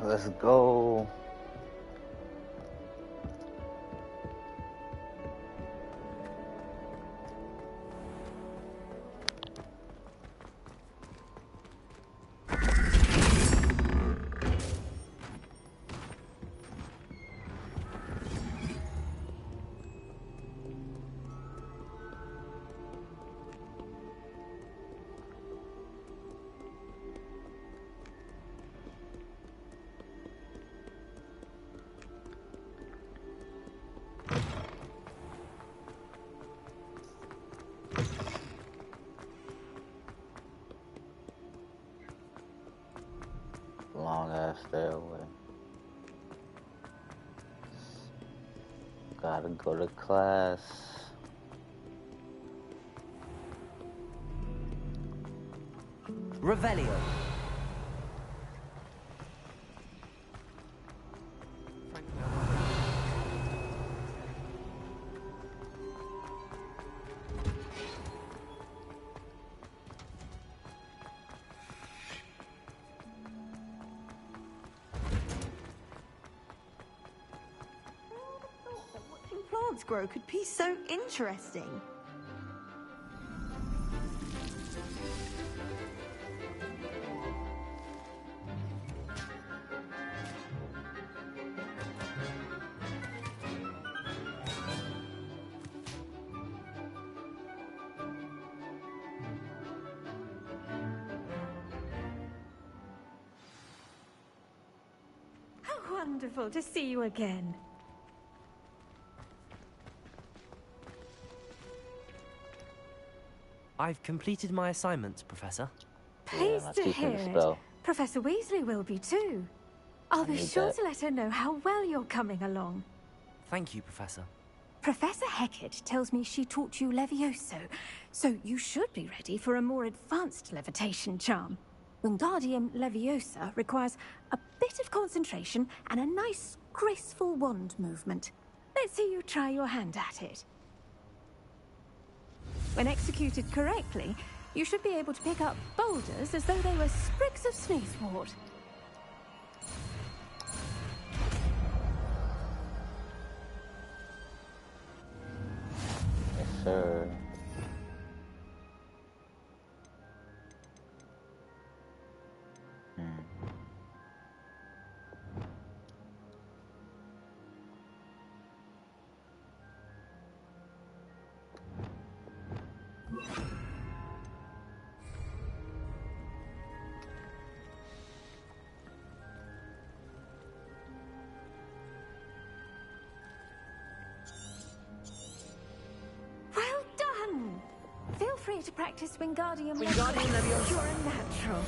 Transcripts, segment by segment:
Let's go. Long ass stairway. Gotta go to class. Revelio. Plants grow could be so interesting. How wonderful to see you again. I've completed my assignments, Professor. Pleased to hear it. Professor Weasley will be too. I'll be sure to let her know how well you're coming along. Thank you, Professor. Professor Hecat tells me she taught you Levioso, so you should be ready for a more advanced levitation charm. Wingardium Leviosa requires a bit of concentration and a nice, graceful wand movement. Let's see you try your hand at it. When executed correctly, you should be able to pick up boulders as though they were sprigs of sneezewort. Yes, sir. Feel free to practice Wingardium Leviosa. You're a natural.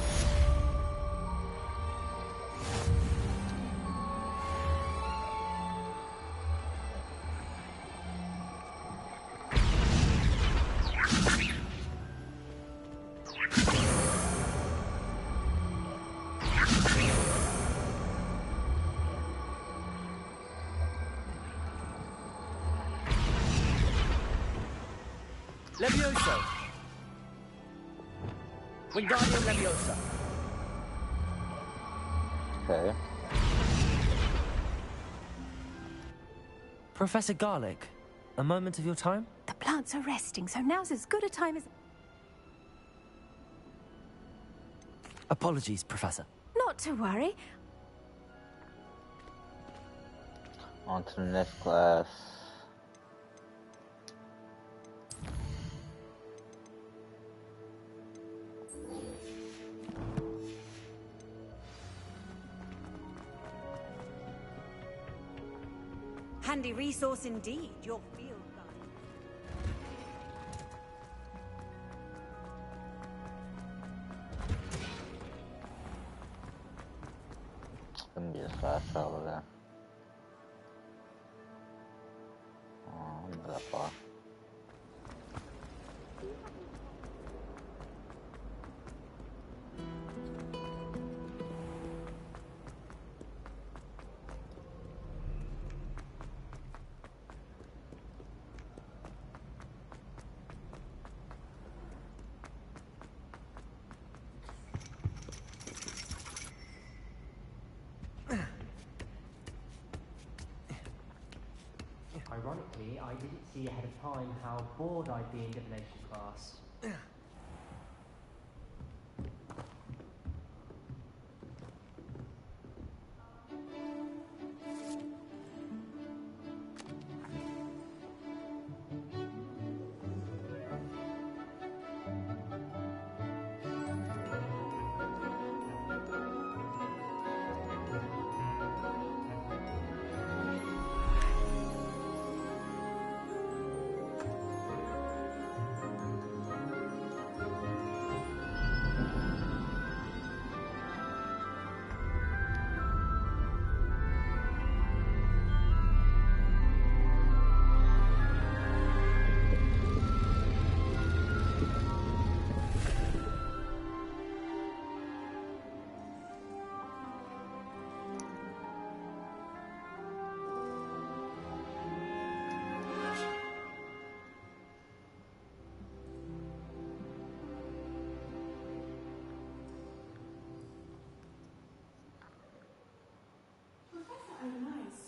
Levioso. Wingardium Leviosa. Okay. Professor Garlick, a moment of your time? The plants are resting, so now's as good a time as... Apologies, Professor. Not to worry. On to the next class. Handy resource indeed, your field guide. Let me just fast travel there. Oh, not that far. Unfortunately, I didn't see ahead of time how bored I'd be in divination class.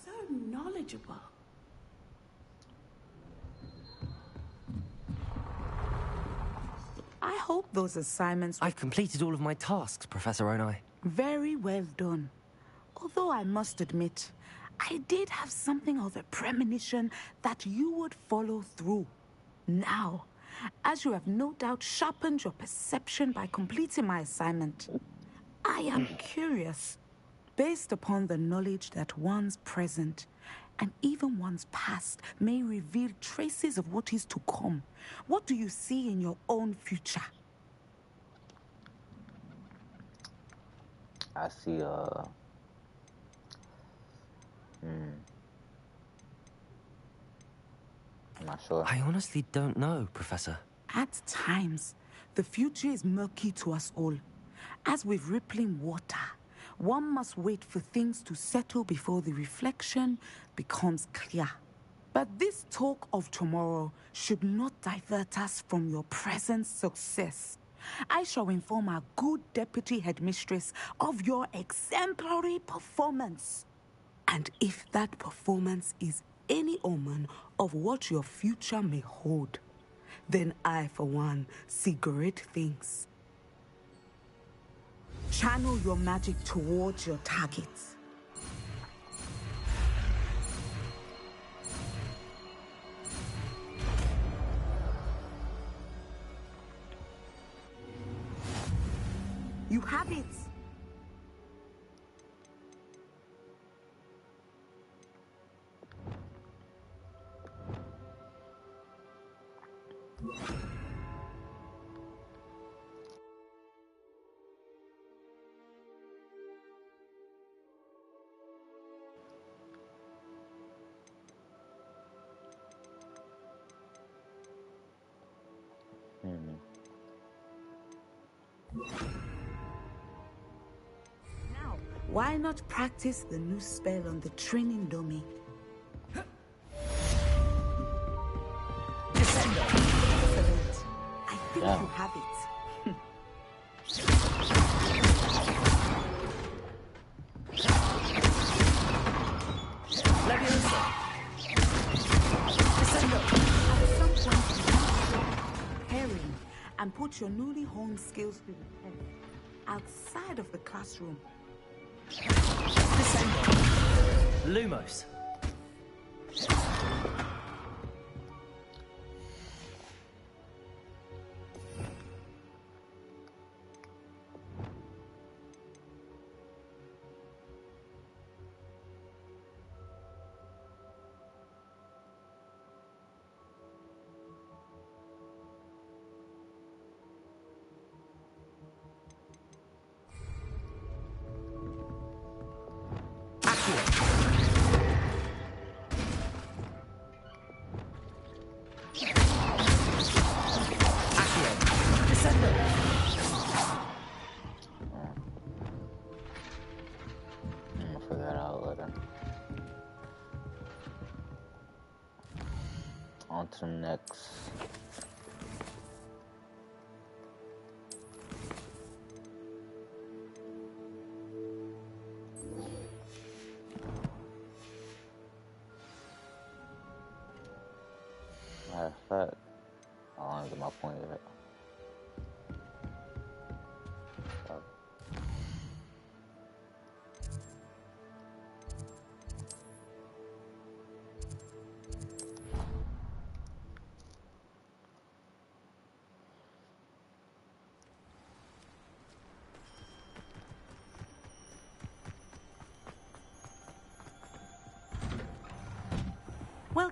So knowledgeable. I hope those assignments were I've completed all of my tasks, Professor Onai. very well done. Although I must admit, I did have something of a premonition that you would follow through. Now, as you have no doubt sharpened your perception by completing my assignment, I am curious. Based upon the knowledge that one's present and even one's past may reveal traces of what is to come, what do you see in your own future? I see, I'm not sure. I honestly don't know, Professor. At times, the future is murky to us all. As with rippling water, one must wait for things to settle before the reflection becomes clear. But this talk of tomorrow should not divert us from your present success. I shall inform our good deputy headmistress of your exemplary performance. And if that performance is any omen of what your future may hold, then I, for one, see great things. Channel your magic towards your targets. You have it. Now, why not practice the new spell on the training dummy? Excellent. I think you have it. Leviosa! At some point, preparing and put your newly honed skills to the test outside of the classroom. Lumos. I'm gonna figure that out later. On to the next.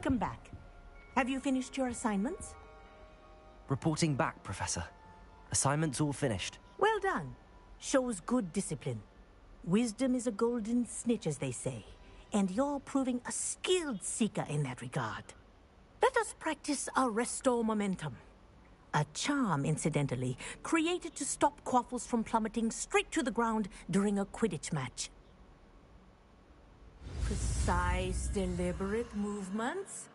Welcome back. Have you finished your assignments? Reporting back, Professor. Assignments all finished. Well done. Shows good discipline. Wisdom is a golden snitch, as they say, and you're proving a skilled seeker in that regard. Let us practice our restore momentum. A charm, incidentally, created to stop Quaffles from plummeting straight to the ground during a Quidditch match. Precise, deliberate movements.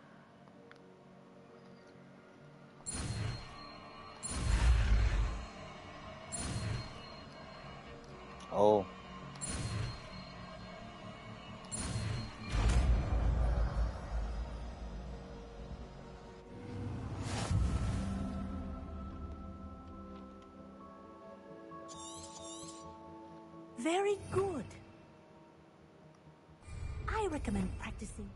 Oh. Very good. I recommend practicing.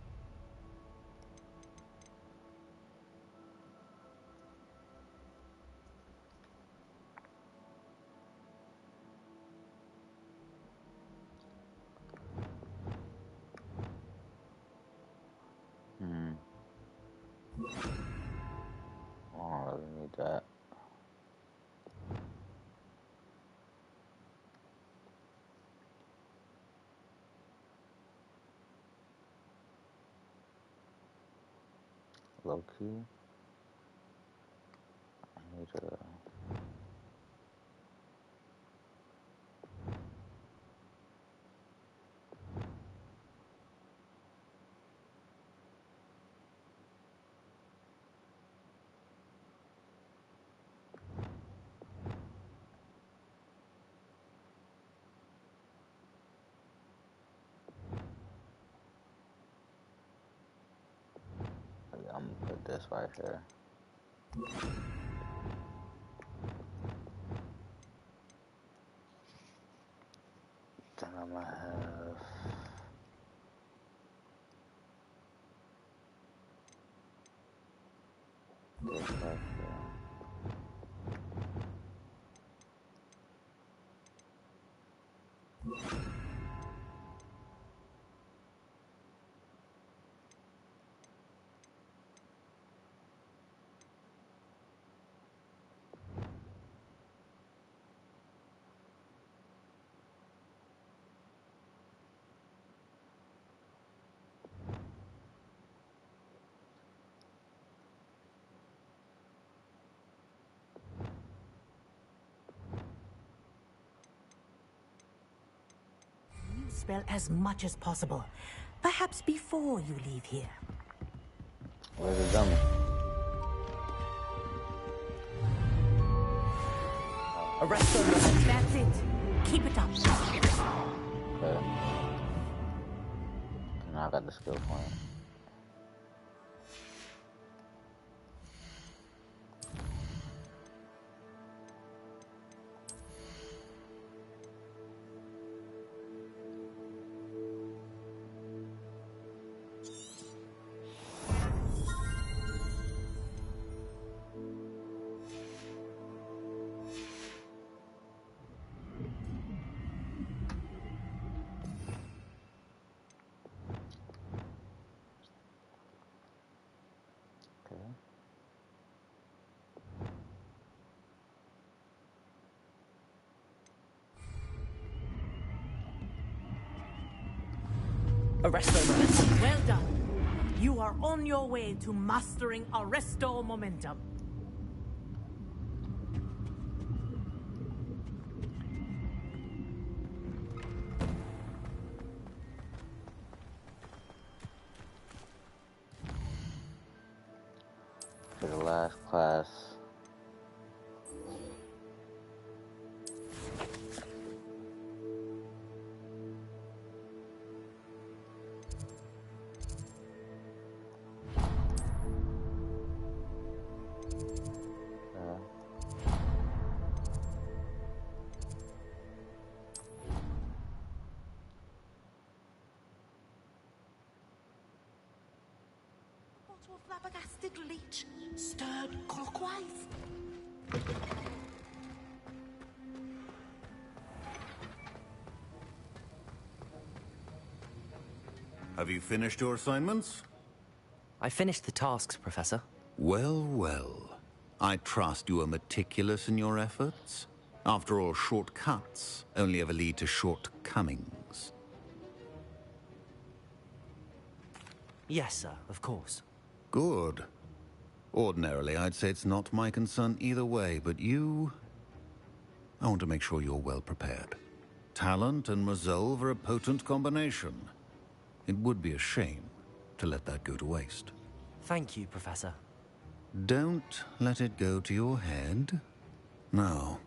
I don't really need that. Low key. I need a. I'm gonna put this right here. Then I'm gonna have this right here. You spell as much as possible. Perhaps before you leave here. Where's the dummy? Arrest them! That's it. Keep it up. Okay. Now I got the skill point. Okay. Arrest them! Well done. You are on your way to mastering Arresto Momentum. For the last class. Flabbergasted leech, stirred clockwise. Have you finished your assignments? I finished the tasks, Professor. Well, well. I trust you are meticulous in your efforts. After all, shortcuts only ever lead to shortcomings. Yes, sir, of course. Good. Ordinarily, I'd say it's not my concern either way, but you... I want to make sure you're well prepared. Talent and resolve are a potent combination. It would be a shame to let that go to waste. Thank you, Professor. Don't let it go to your head. Now,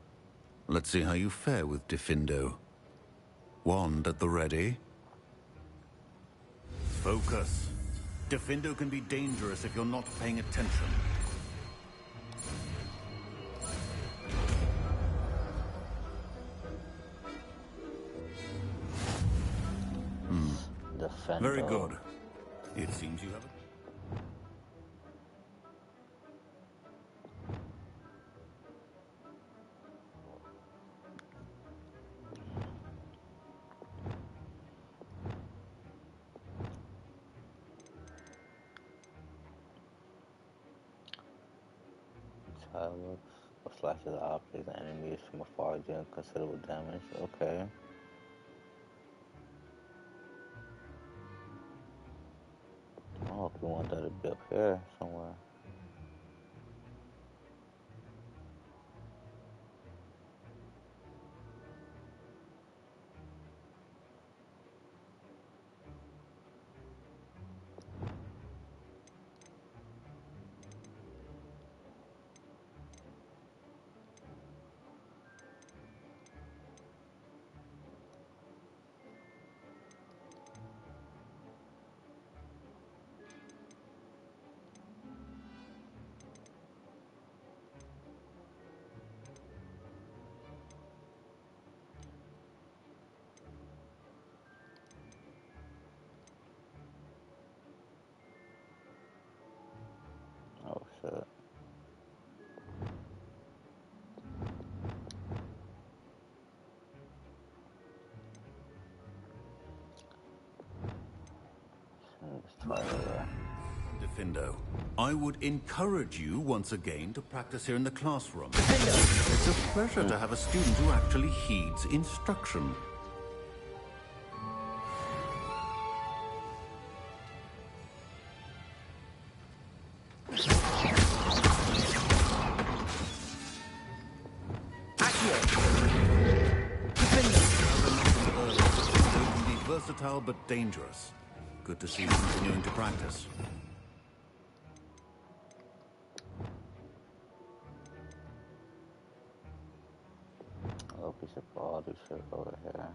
let's see how you fare with Diffindo. Wand at the ready. Focus. Diffindo can be dangerous if you're not paying attention. Defendo. Very good. It seems you have a... How it looks. A slashes the objects and enemies from afar dealing considerable damage. Okay. Oh, if you want that to be up here somewhere. Oh shit. Let's try it over. Diffindo, I would encourage you once again to practice here in the classroom. Diffindo! It's a pleasure to have a student who actually heeds instruction. Versatile but dangerous. Good to see you continuing to practice. A little piece of body shit over here.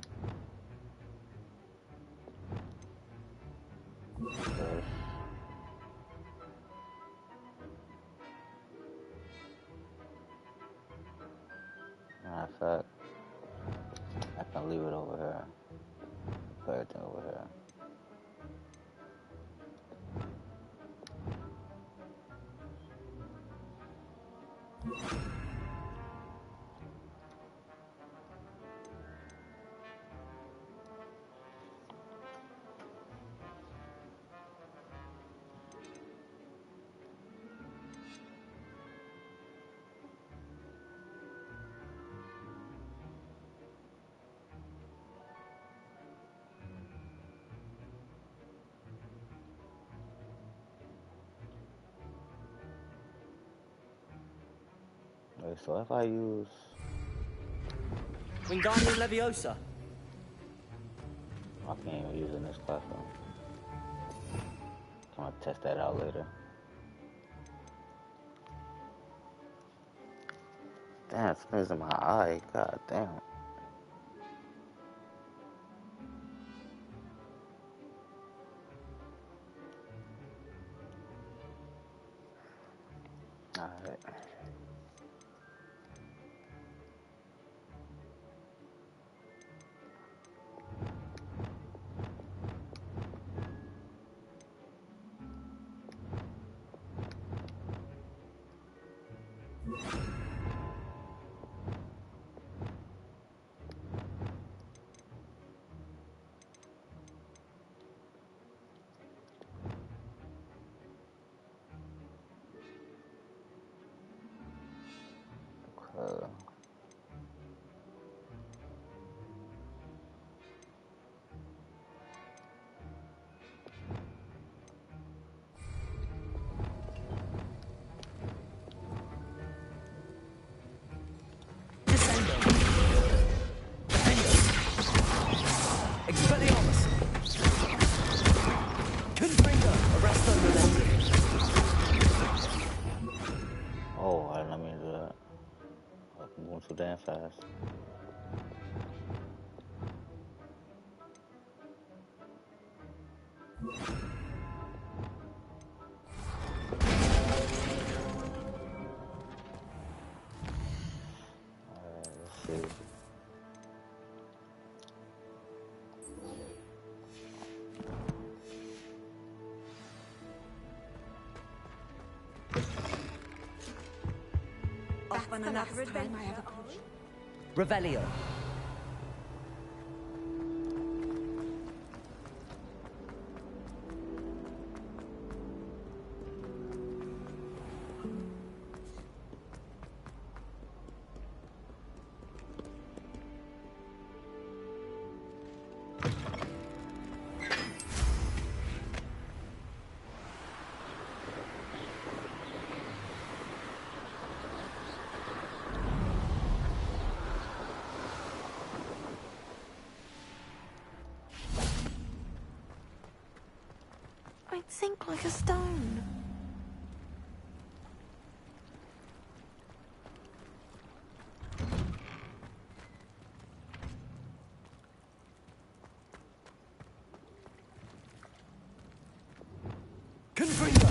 This. Matter of fact, I can leave it over here. Put everything over here. Wait, so if I use... Wingardium Leviosa! I can't even use it in this classroom. I'm gonna test that out later. Damn, it's missing my eye. God damn. Alright. that fast. Alright, let's see. Off on another adventure. Revelio. I'd sink like a stone. Confringo!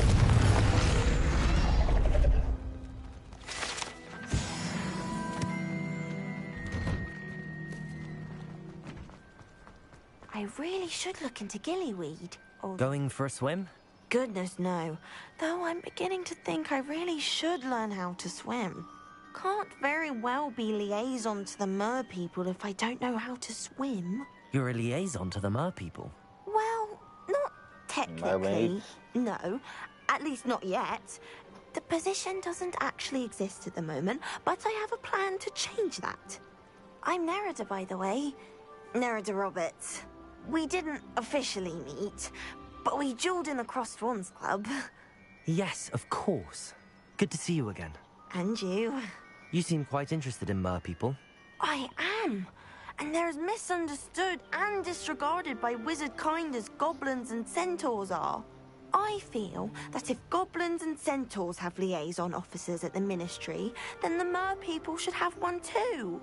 I really should look into gillyweed. Or Going for a swim? goodness, no. Though I'm beginning to think I really should learn how to swim. Can't very well be liaison to the mer people if I don't know how to swim. You're a liaison to the mer people. Well, not technically. Mermaids? No, at least not yet. The position doesn't actually exist at the moment, but I have a plan to change that. I'm Nerida, by the way. Nerida Roberts. We didn't officially meet, but we dueled in the Crossed Swans Club. Yes, of course. Good to see you again. And you. You seem quite interested in mer people. I am. And they're as misunderstood and disregarded by wizard kind as goblins and centaurs are. I feel that if goblins and centaurs have liaison officers at the ministry, then the mer people should have one too.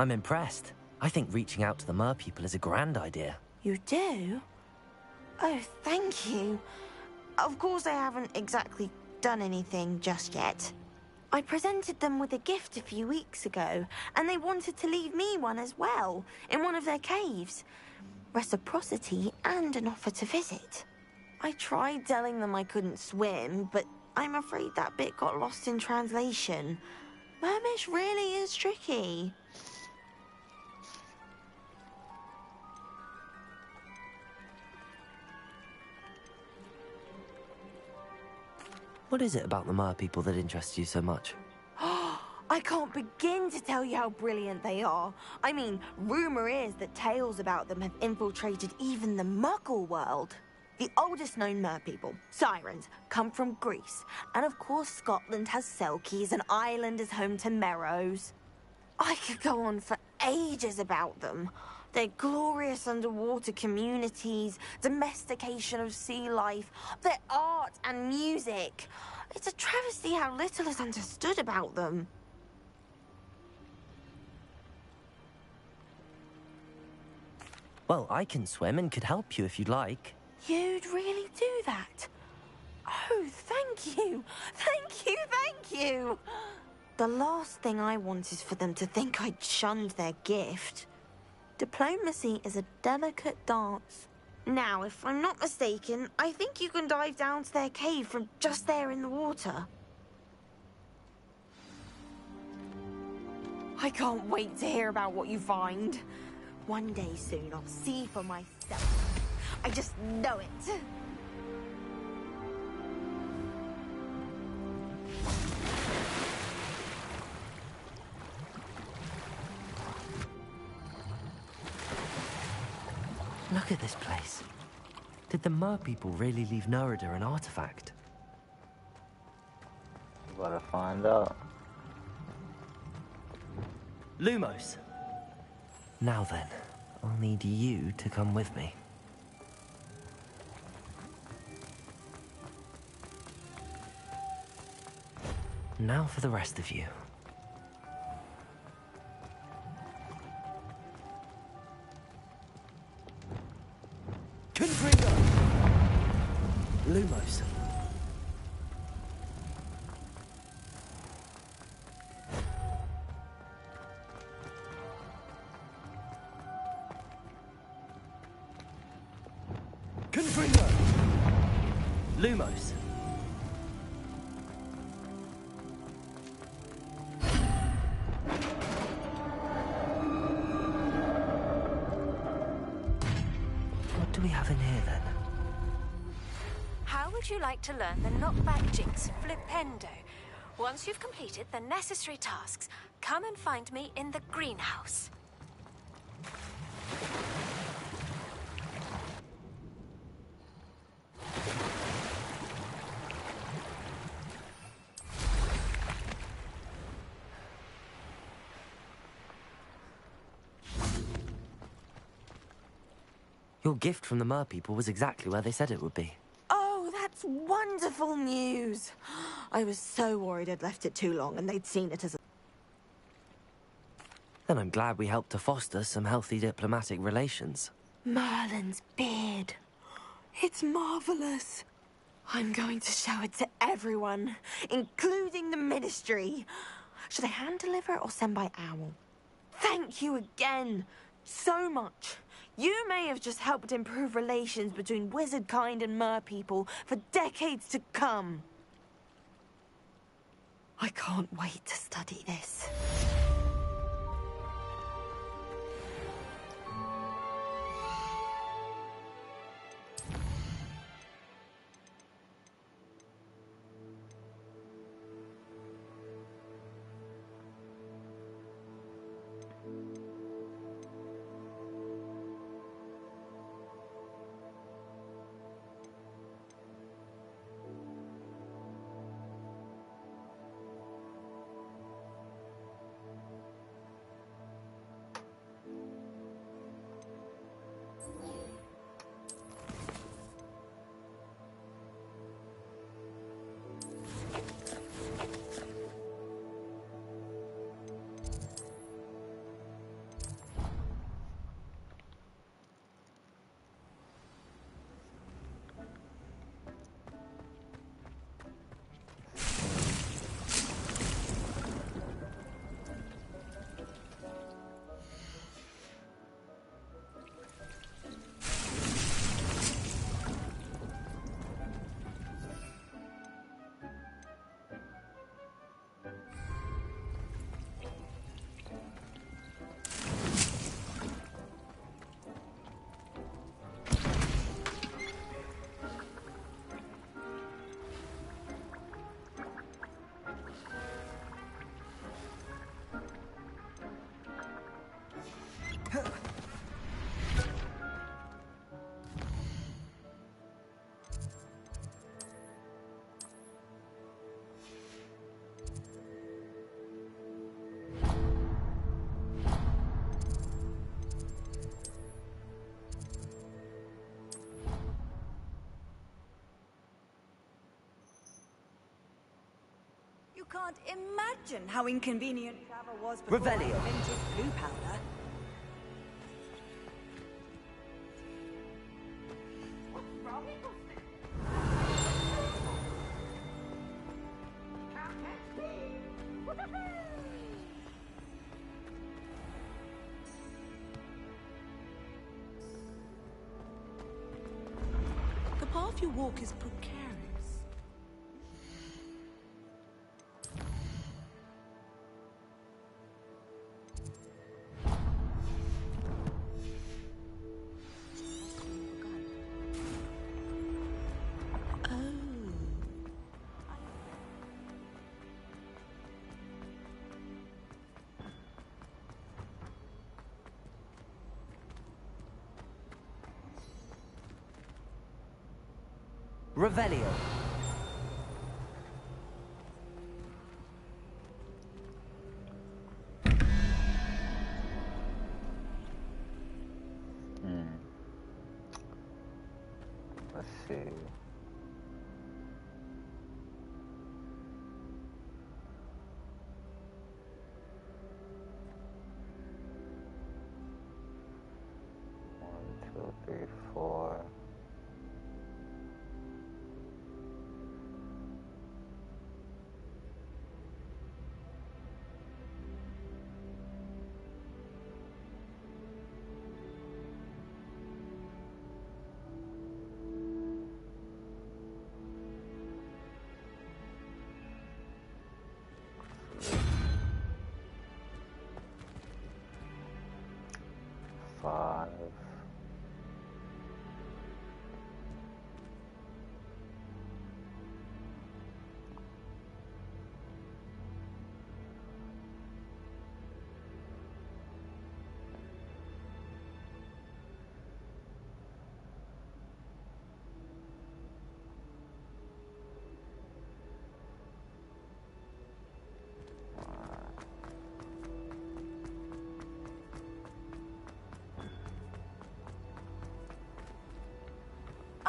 I'm impressed. I think reaching out to the mer people is a grand idea. You do? Oh, thank you. Of course I haven't exactly done anything just yet. I presented them with a gift a few weeks ago, and they wanted to leave me one as well, in one of their caves. Reciprocity and an offer to visit. I tried telling them I couldn't swim, but I'm afraid that bit got lost in translation. Mermish really is tricky. What is it about the mer people that interests you so much? I can't begin to tell you how brilliant they are. I mean, rumor is that tales about them have infiltrated even the Muggle world. The oldest known mer people, sirens, come from Greece. And of course Scotland has Selkies and Ireland is home to Merrows. I could go on for ages about them. Their glorious underwater communities, domestication of sea life, their art and music. It's a travesty how little is understood about them. Well, I can swim and could help you if you'd like. You'd really do that? Oh, thank you! Thank you, thank you! The last thing I want is for them to think I'd shunned their gift. Diplomacy is a delicate dance. Now, if I'm not mistaken, I think you can dive down to their cave from just there in the water. I can't wait to hear about what you find. One day soon, I'll see for myself. I just know it. Look at this place. Did the mer people really leave Nerida an artifact? You gotta find out. Lumos! Now then, I'll need you to come with me. Now for the rest of you. Confringo! Lumos. Confringo! Lumos. What do we have in here, then? How would you like to learn the knockback jinx flipendo? Once you've completed the necessary tasks, come and find me in the greenhouse. Your gift from the Mer people was exactly where they said it would be. Oh, that's wonderful news. I was so worried I'd left it too long and they'd seen it as a... Then I'm glad we helped to foster some healthy diplomatic relations. Merlin's beard. It's marvelous. I'm going to show it to everyone, including the Ministry. Should I hand deliver it or send by owl? Thank you again so much. You may have just helped improve relations between wizard kind and mer people for decades to come. I can't wait to study this. You can't imagine how inconvenient travel was before I Revelio. invented blue powder. The path you walk is precarious. Revelio. Let's see.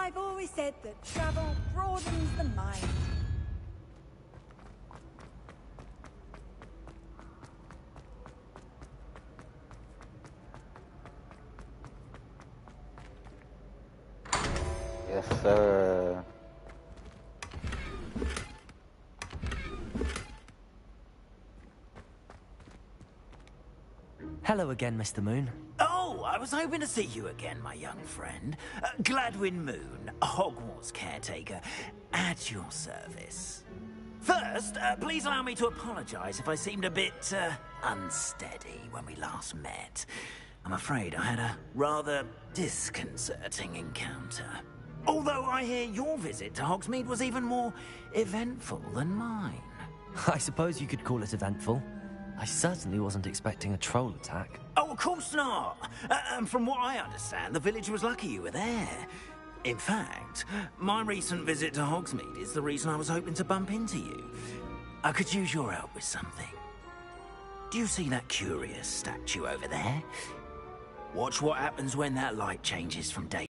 I've always said that travel broadens the mind. Yes, sir. Hello again, Mr. Moon. Oh, I was hoping to see you again, my young friend. Gladwin Moon, Hogwarts caretaker, at your service. First, please allow me to apologize if I seemed a bit, unsteady when we last met. I'm afraid I had a rather disconcerting encounter. Although I hear your visit to Hogsmeade was even more eventful than mine. I suppose you could call it eventful. I certainly wasn't expecting a troll attack. Oh, of course not. And from what I understand, the village was lucky you were there. In fact, my recent visit to Hogsmeade is the reason I was hoping to bump into you. I could use your help with something. Do you see that curious statue over there? Watch what happens when that light changes from day.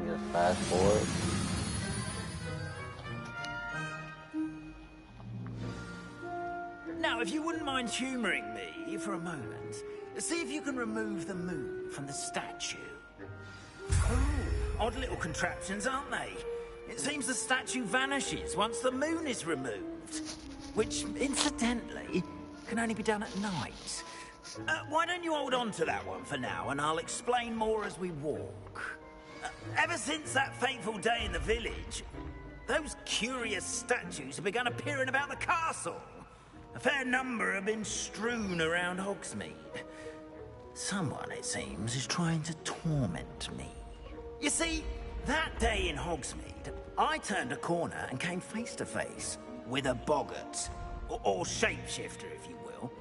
Just fast forward. Now, if you wouldn't mind humoring me for a moment, see if you can remove the moon from the statue. Oh, odd little contraptions, aren't they? It seems the statue vanishes once the moon is removed. Which, incidentally, can only be done at night. Why don't you hold on to that one for now, and I'll explain more as we walk. Ever since that fateful day in the village, those curious statues have begun appearing about the castle. A fair number have been strewn around Hogsmeade. Someone, it seems, is trying to torment me. You see, that day in Hogsmeade, I turned a corner and came face to face with a boggart, or shapeshifter, if you will,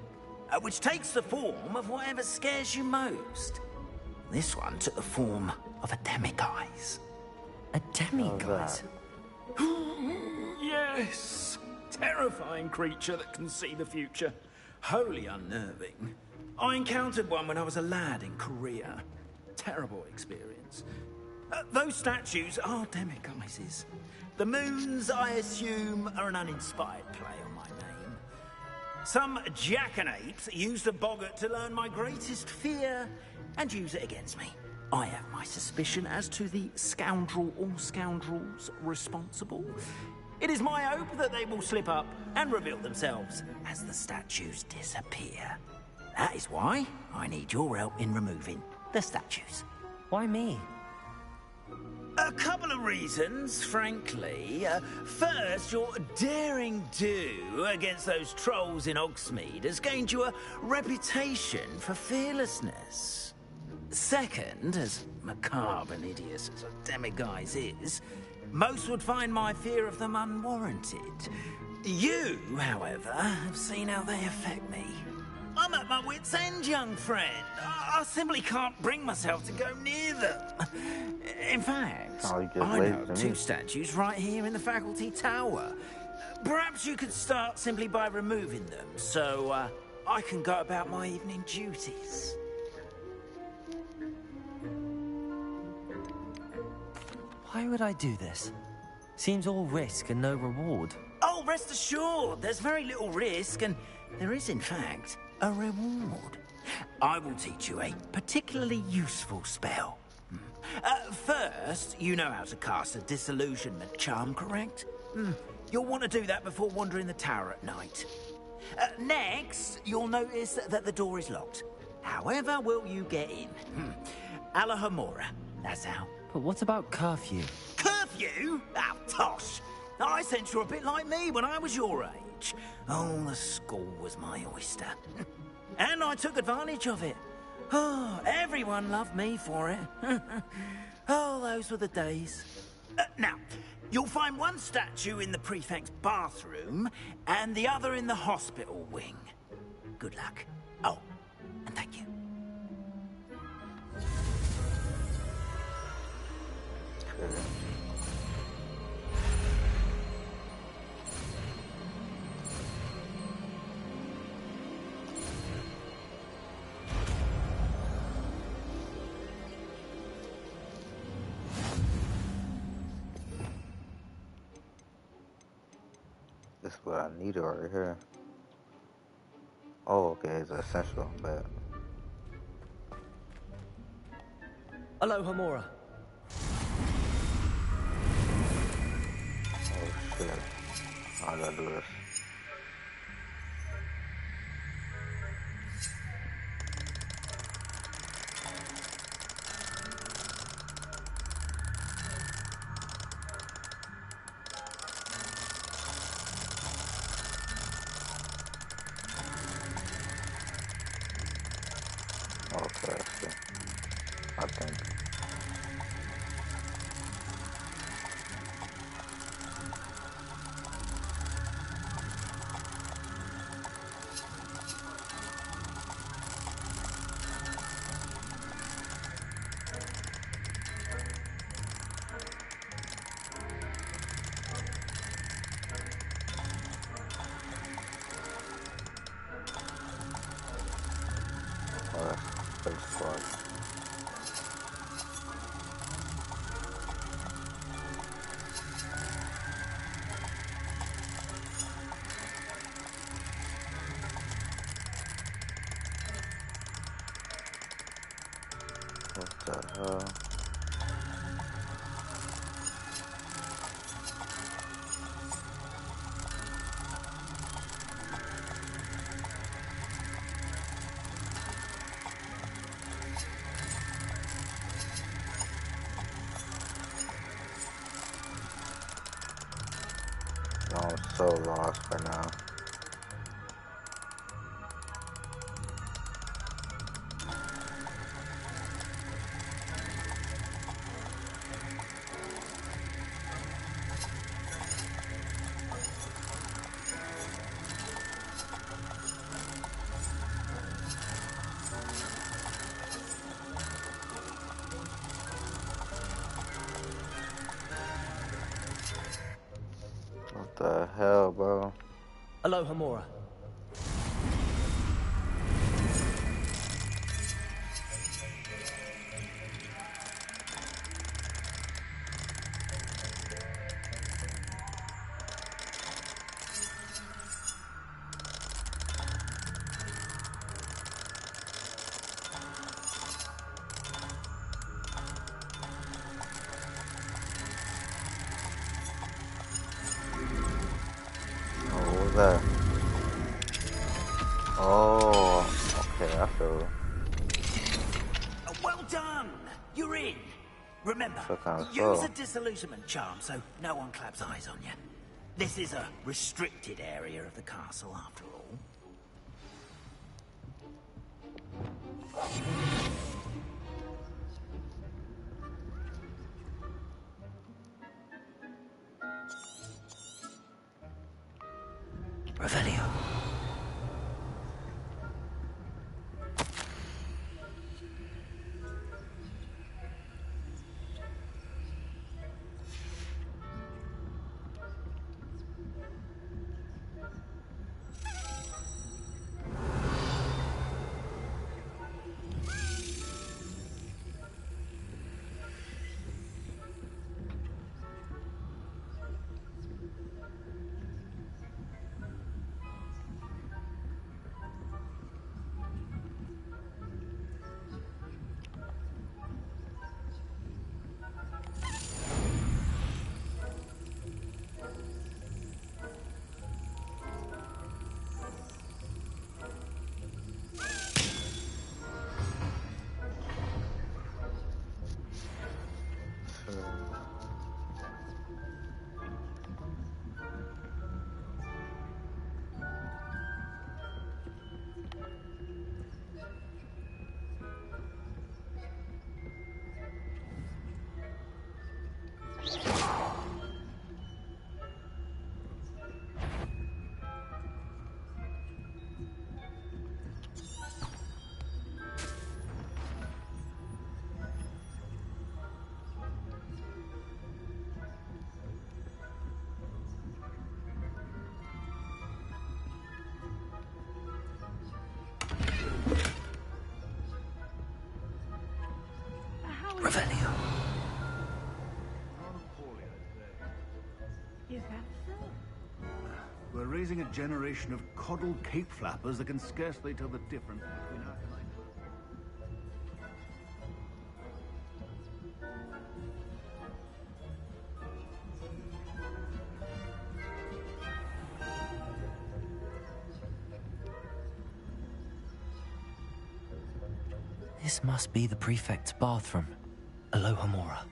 which takes the form of whatever scares you most. This one took the form of a demiguise. A demiguise? Yes! Terrifying creature that can see the future. Wholly unnerving. I encountered one when I was a lad in Korea. Terrible experience. Those statues are demiguises. The moons, I assume, are an uninspired play on my name. Some jackanapes used the boggart to learn my greatest fear and use it against me. I have my suspicion as to the scoundrel or scoundrels responsible. It is my hope that they will slip up and reveal themselves as the statues disappear. That is why I need your help in removing the statues. Why me? A couple of reasons, frankly. First, your daring do against those trolls in Hogsmeade has gained you a reputation for fearlessness. Second, as macabre and hideous as a demiguise is, most would find my fear of them unwarranted. You, however, have seen how they affect me. I'm at my wit's end, young friend. I simply can't bring myself to go near them. In fact, I know of two statues right here in the faculty tower. Perhaps you could start simply by removing them, so I can go about my evening duties. Why would I do this? Seems all risk and no reward. Oh, rest assured, there's very little risk, and there is, in fact, a reward. I will teach you a particularly useful spell. First, you know how to cast a disillusionment charm, correct? You'll want to do that before wandering the tower at night. Next, you'll notice that the door is locked. However will you get in? Alahomora, that's how. But what about curfew? Curfew? Oh, tosh! I sense you're a bit like me when I was your age. Oh, the school was my oyster. And I took advantage of it. Oh, everyone loved me for it. Oh, those were the days. Now, you'll find one statue in the prefect's bathroom and the other in the hospital wing. Good luck. Oh, and thank you. This is what I needed right here. Oh, okay, it's essential, but Aloha Mora. oh shit. I gotta do this. Okay, I see. I think. Oh, that's big squad. What the hell? I'm so lost right now. What the hell, bro? Aloha Mora. Oh, what was that? Oh, okay, I feel. Well done! You're in. Remember, Feel kind of use slow. a disillusionment charm so no one claps eyes on you. This is a restricted area of the castle, after all. Revelio. Revelio. Is that so? We're raising a generation of coddled cape flappers that can scarcely tell the difference between us and This must be the prefect's bathroom. Alohomora.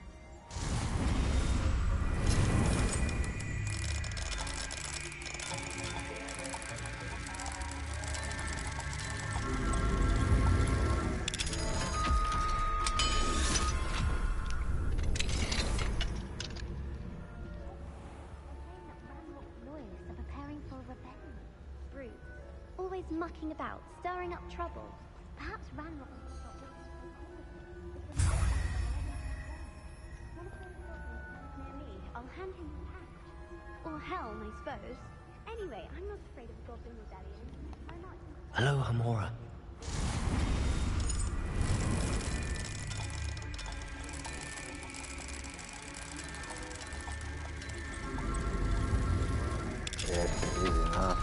Always mucking about, stirring up trouble. Perhaps Ranrock will stop near me. I'll hand him the patch. Or helm, I suppose. Anyway, I'm not afraid of the Goblin Rebellion. Alohomora. Yeah, it's easy, huh?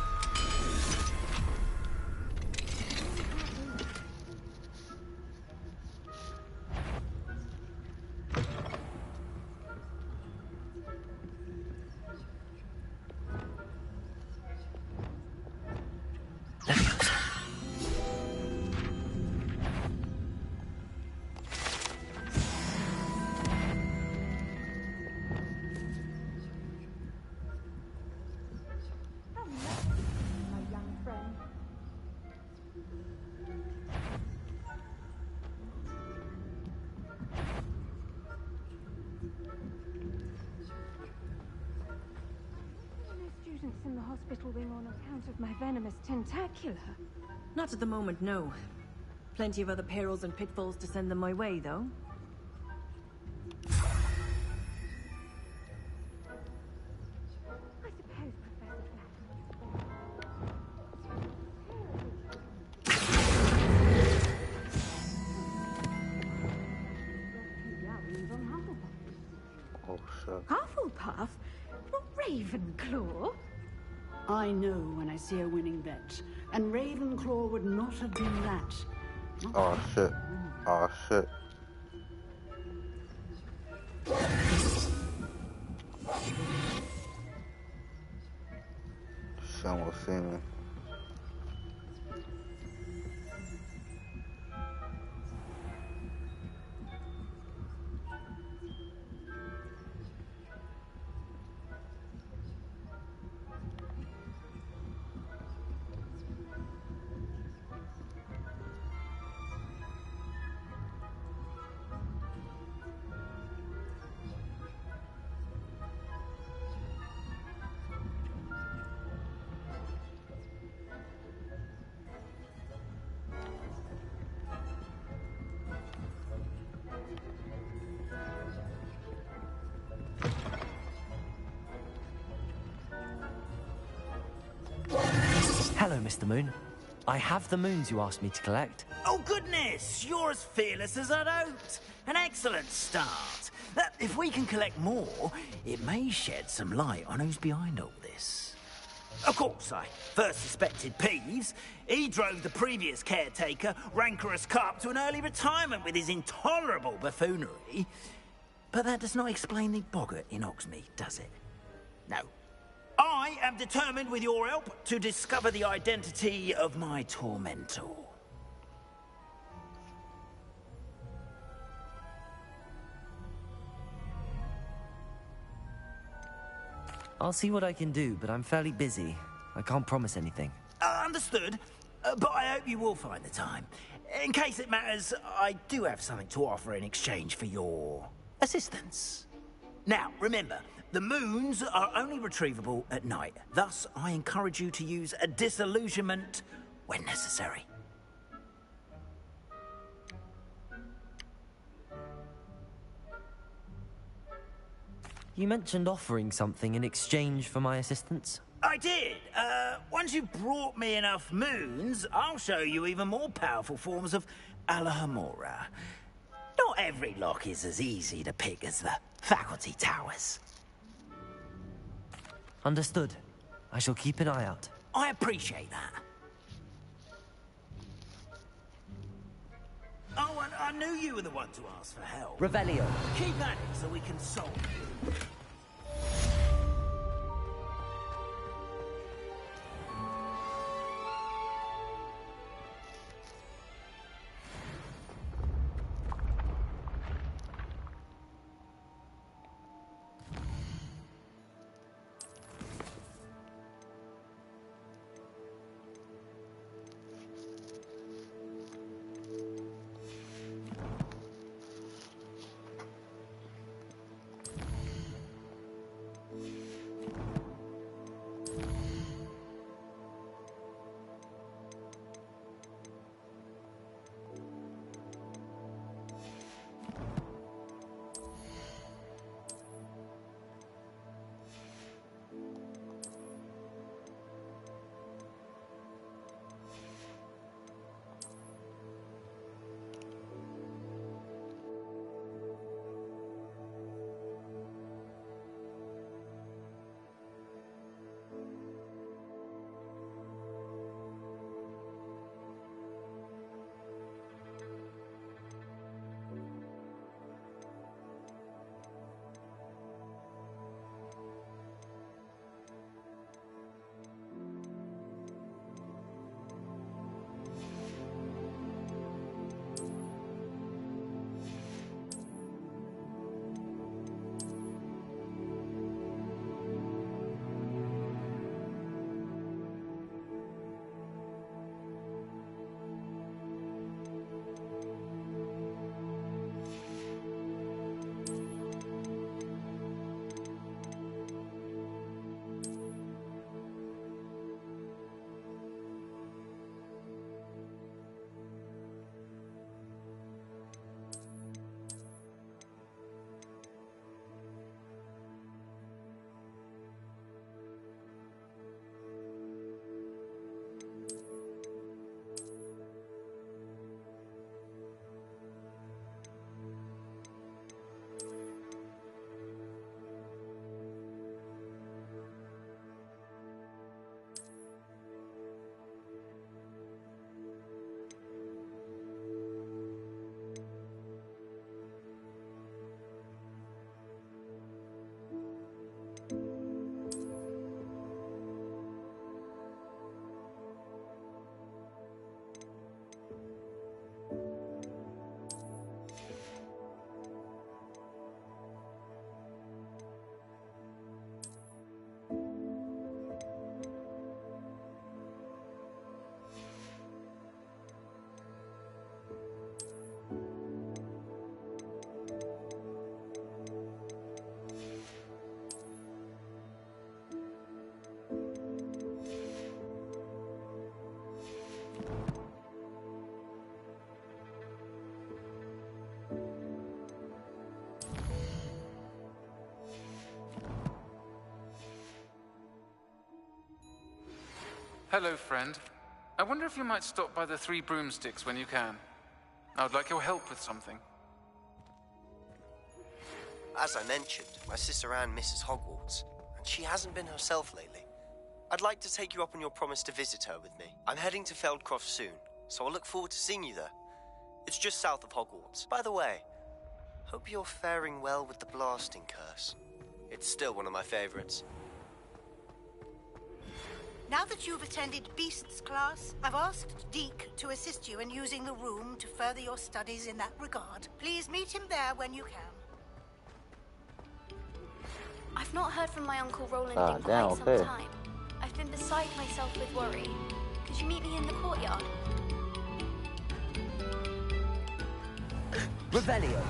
In the hospital wing on account of my venomous tentacular. Not at the moment, no. Plenty of other perils and pitfalls to send them my way, though. I suppose Professor Oh, shit. Hufflepuff? Not Ravenclaw? I know when I see a winning bet, and Ravenclaw would not have been that. Oh, shit. Oh, shit. She almost see me. Hello, Mr. Moon. I have the moons you asked me to collect. Oh, goodness! You're as fearless as I'd hoped. An excellent start. If we can collect more, it may shed some light on who's behind all this. Of course, I first suspected Peeves. He drove the previous caretaker, Rancorous Carp, to an early retirement with his intolerable buffoonery. But that does not explain the boggart in Hogsmeade, does it? No. I am determined, with your help, to discover the identity of my tormentor. I'll see what I can do, but I'm fairly busy. I can't promise anything. Understood. But I hope you will find the time. In case it matters, I do have something to offer in exchange for your assistance. Now, remember, the moons are only retrievable at night. Thus, I encourage you to use a disillusionment when necessary. You mentioned offering something in exchange for my assistance? I did. Once you've brought me enough moons, I'll show you even more powerful forms of Alohomora. Not every lock is as easy to pick as the faculty towers. Understood. I shall keep an eye out. I appreciate that. Oh, and I knew you were the one to ask for help. Revelio. Keep at it so we can solve it. Hello, friend. I wonder if you might stop by the Three Broomsticks when you can. I would like your help with something. As I mentioned, my sister Anne misses Hogwarts, and she hasn't been herself lately. I'd like to take you up on your promise to visit her with me. I'm heading to Feldcroft soon, so I'll look forward to seeing you there. It's just south of Hogwarts. By the way, hope you're faring well with the blasting curse. It's still one of my favorites. Now that you've attended Beasts class, I've asked Deke to assist you in using the room to further your studies in that regard. Please meet him there when you can. I've not heard from my Uncle Roland Ah, in damn, quite some okay. time. I've been beside myself with worry. Could you meet me in the courtyard? Revelio.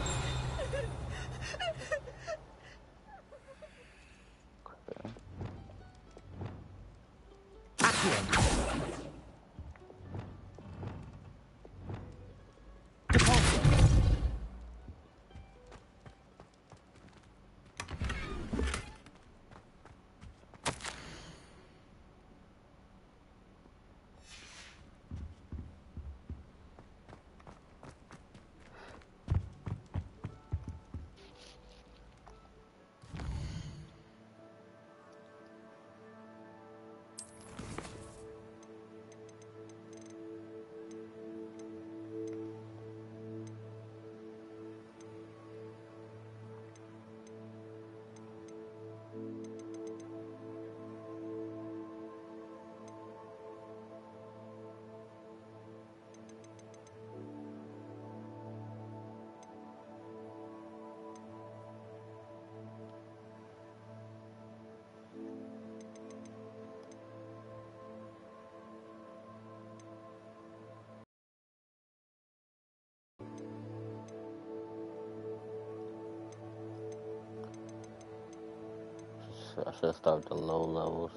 I should start with the low levels.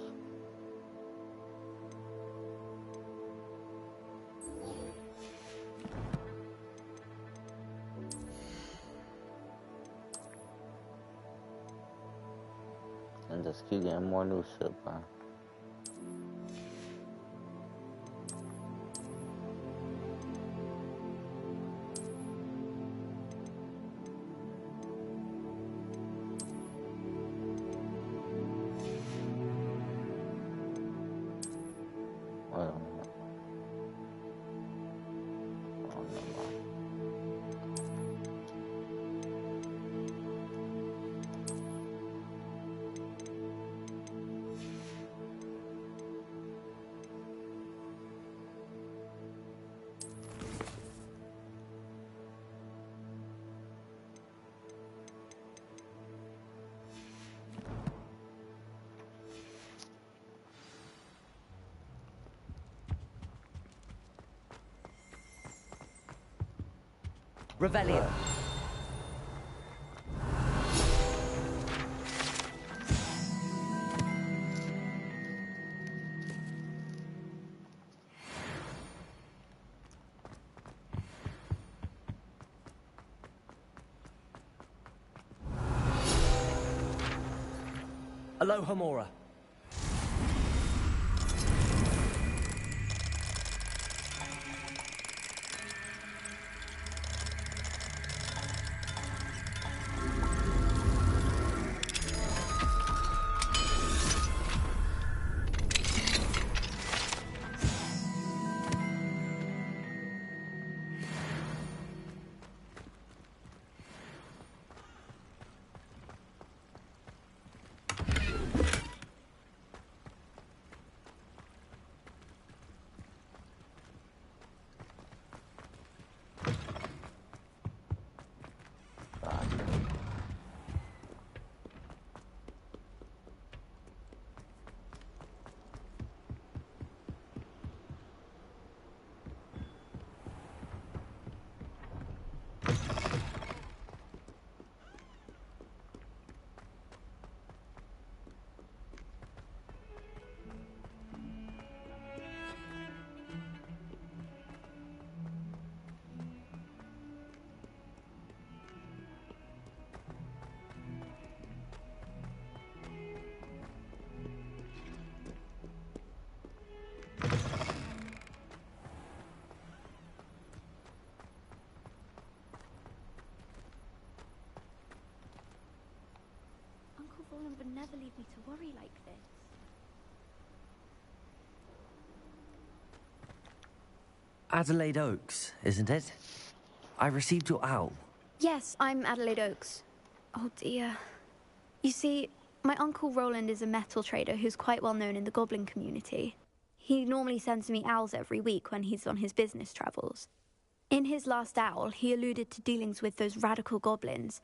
And just keep getting more new shit, man. Wait a minute. Oh, never mind. Revelio. Aloha Mora. Uncle Roland would never leave me to worry like this. Adelaide Oaks, isn't it? I received your owl. Yes, I'm Adelaide Oaks. Oh dear. You see, my Uncle Roland is a metal trader who's quite well known in the goblin community. He normally sends me owls every week when he's on his business travels. In his last owl, he alluded to dealings with those radical goblins,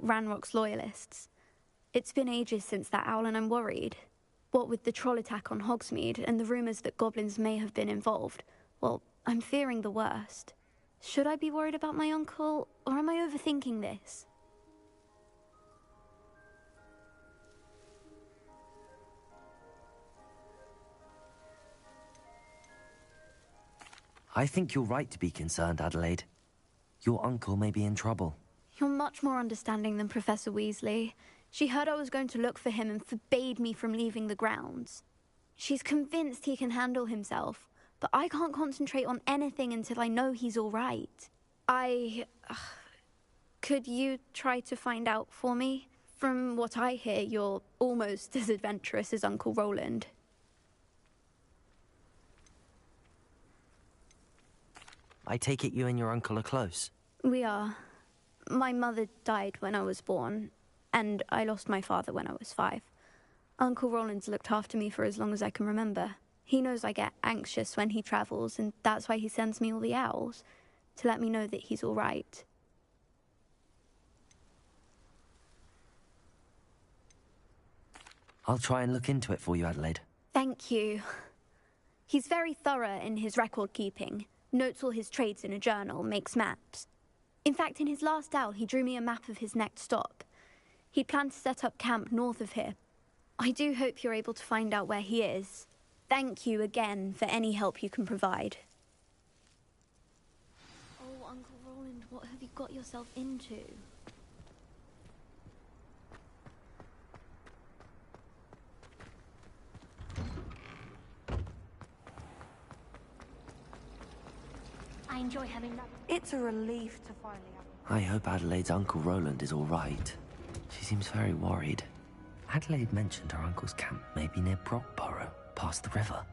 Ranrock's loyalists. It's been ages since that owl and I'm worried. What with the troll attack on Hogsmeade and the rumours that goblins may have been involved, well, I'm fearing the worst. Should I be worried about my uncle, or am I overthinking this? I think you're right to be concerned, Adelaide. Your uncle may be in trouble. You're much more understanding than Professor Weasley. She heard I was going to look for him and forbade me from leaving the grounds. She's convinced he can handle himself, but I can't concentrate on anything until I know he's all right. Could you try to find out for me? From what I hear, you're almost as adventurous as Uncle Roland. I take it you and your uncle are close. We are. My mother died when I was born, and I lost my father when I was 5. Uncle Roland's looked after me for as long as I can remember. He knows I get anxious when he travels, and that's why he sends me all the owls, to let me know that he's all right. I'll try and look into it for you, Adelaide. Thank you. He's very thorough in his record keeping, notes all his trades in a journal, makes maps. In fact, in his last owl, he drew me a map of his next stop. He'd planned to set up camp north of here, I do hope you're able to find out where he is. Thank you again for any help you can provide. Oh, Uncle Roland, what have you got yourself into? I enjoy having that. It's a relief to finally have... I hope Adelaide's Uncle Roland is all right. She seems very worried. Adelaide mentioned her uncle's camp may be near Brockborough, past the river.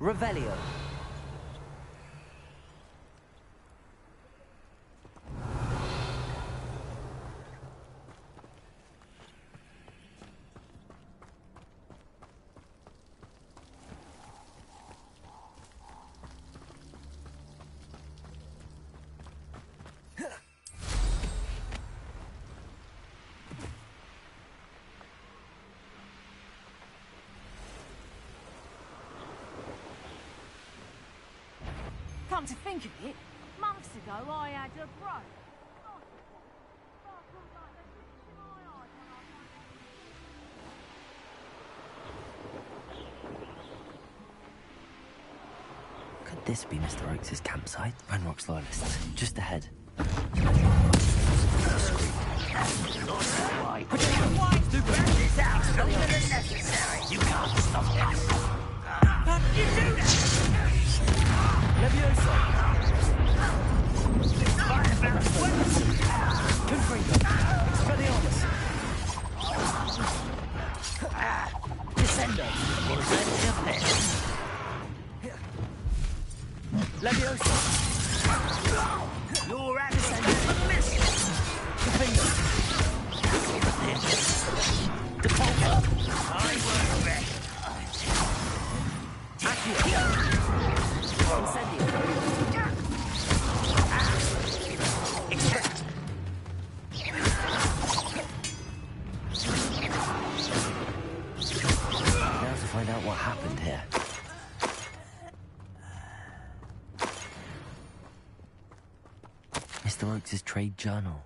Revelio. Come to think of it, months ago I had a growth. Could this be Mr. Oakes' campsite? Ranrock's loyalists. Just ahead. Why? Drag this out longer than necessary. You can't stop us. How did you do that? Levioso! Confringo! Expelliarmus! Descendo! Already up there. Levioso! Your adversary a miss! Confringo! Defaulter! I work back. Accio! Incendio! Expect! Now to find out what happened here. Mr. Oakes' trade journal.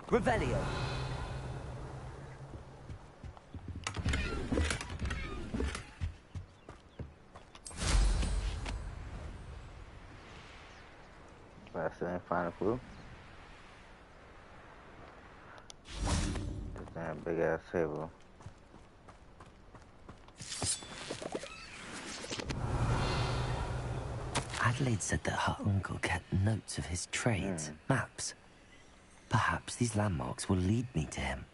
Revelio. I still didn't find a clue. Just that big ass table. Adelaide said that her uncle kept notes of his trades, maps. Perhaps these landmarks will lead me to him.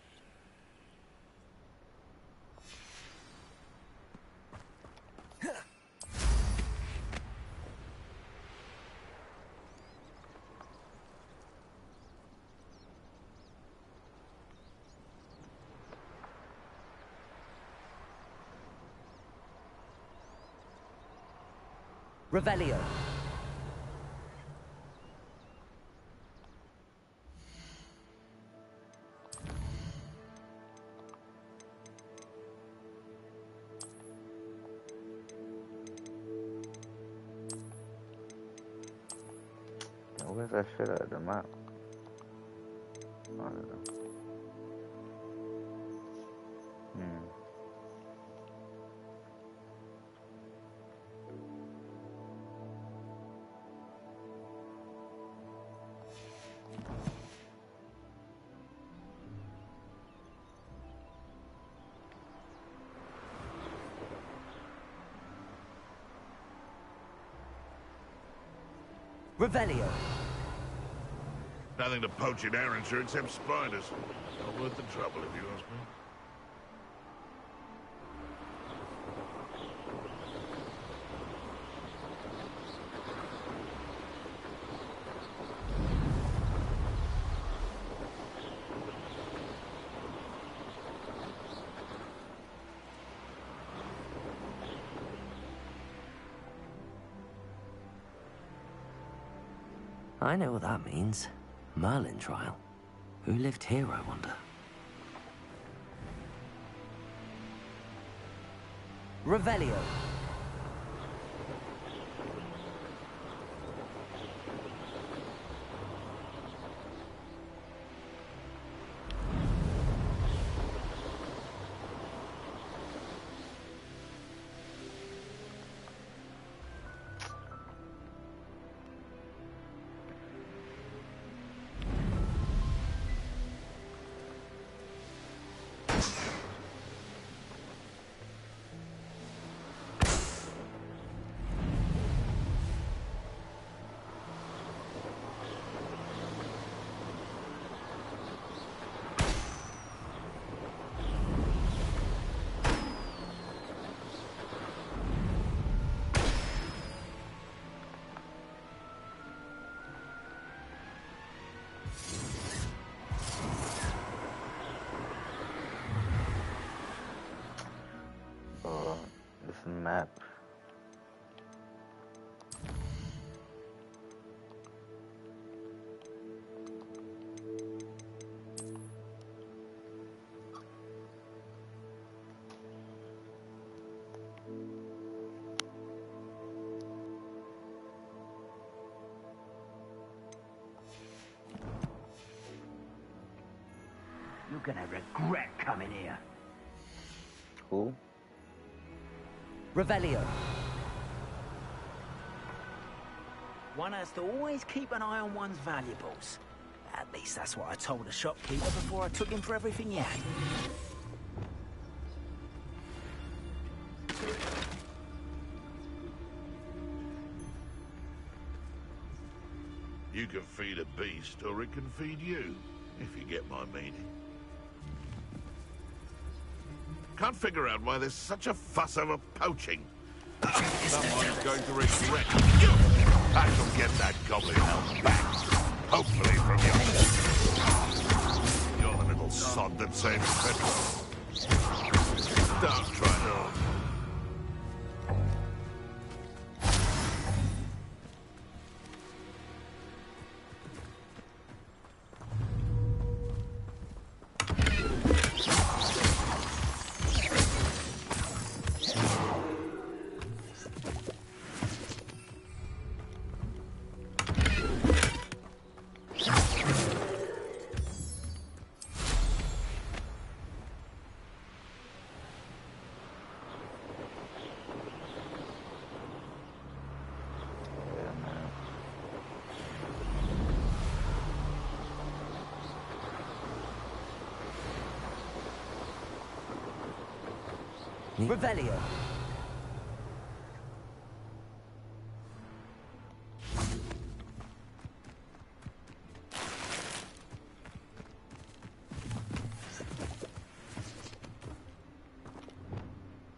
Revelio. Where's that shit at the map? Revelio. Nothing to poach in Arrowshire except spiders. Not worth the trouble, if you ask me. I know what that means. Merlin trial. Who lived here, I wonder? Revelio. Map. You're gonna regret coming here. Who? Revelio. One has to always keep an eye on one's valuables. At least that's what I told the shopkeeper before I took him for everything he had. You can feed a beast, or it can feed you, if you get my meaning. Can't figure out why there's such a fuss over poaching. Someone's going to regret you. I shall get that goblin help back. Hopefully from you. You're the little sod that saves petrol. Don't try to... Revelio.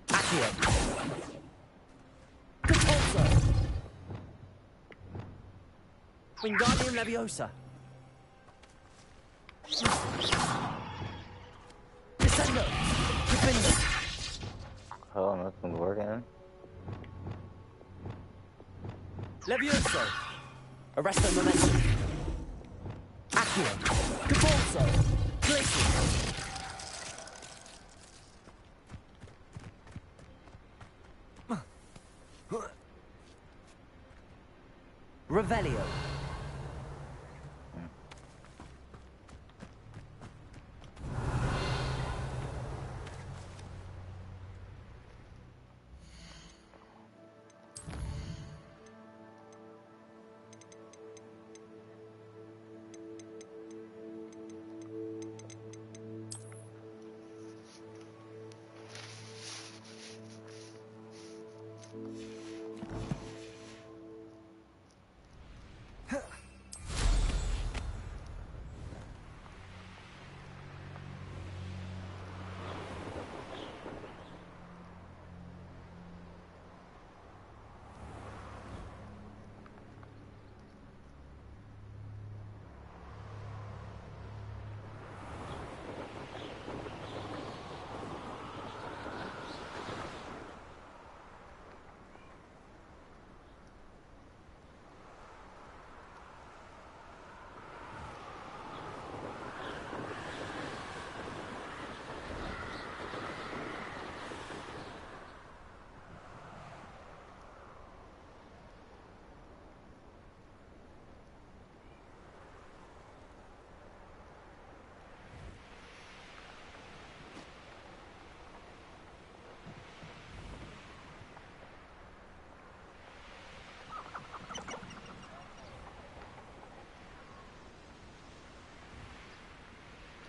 Accio. Compulso. Wingardium Leviosa. Descendo. Defendo. Oh, nothing's working. Levioso. Arresto Momentum. Accio. Compulso. Glacier. Revelio.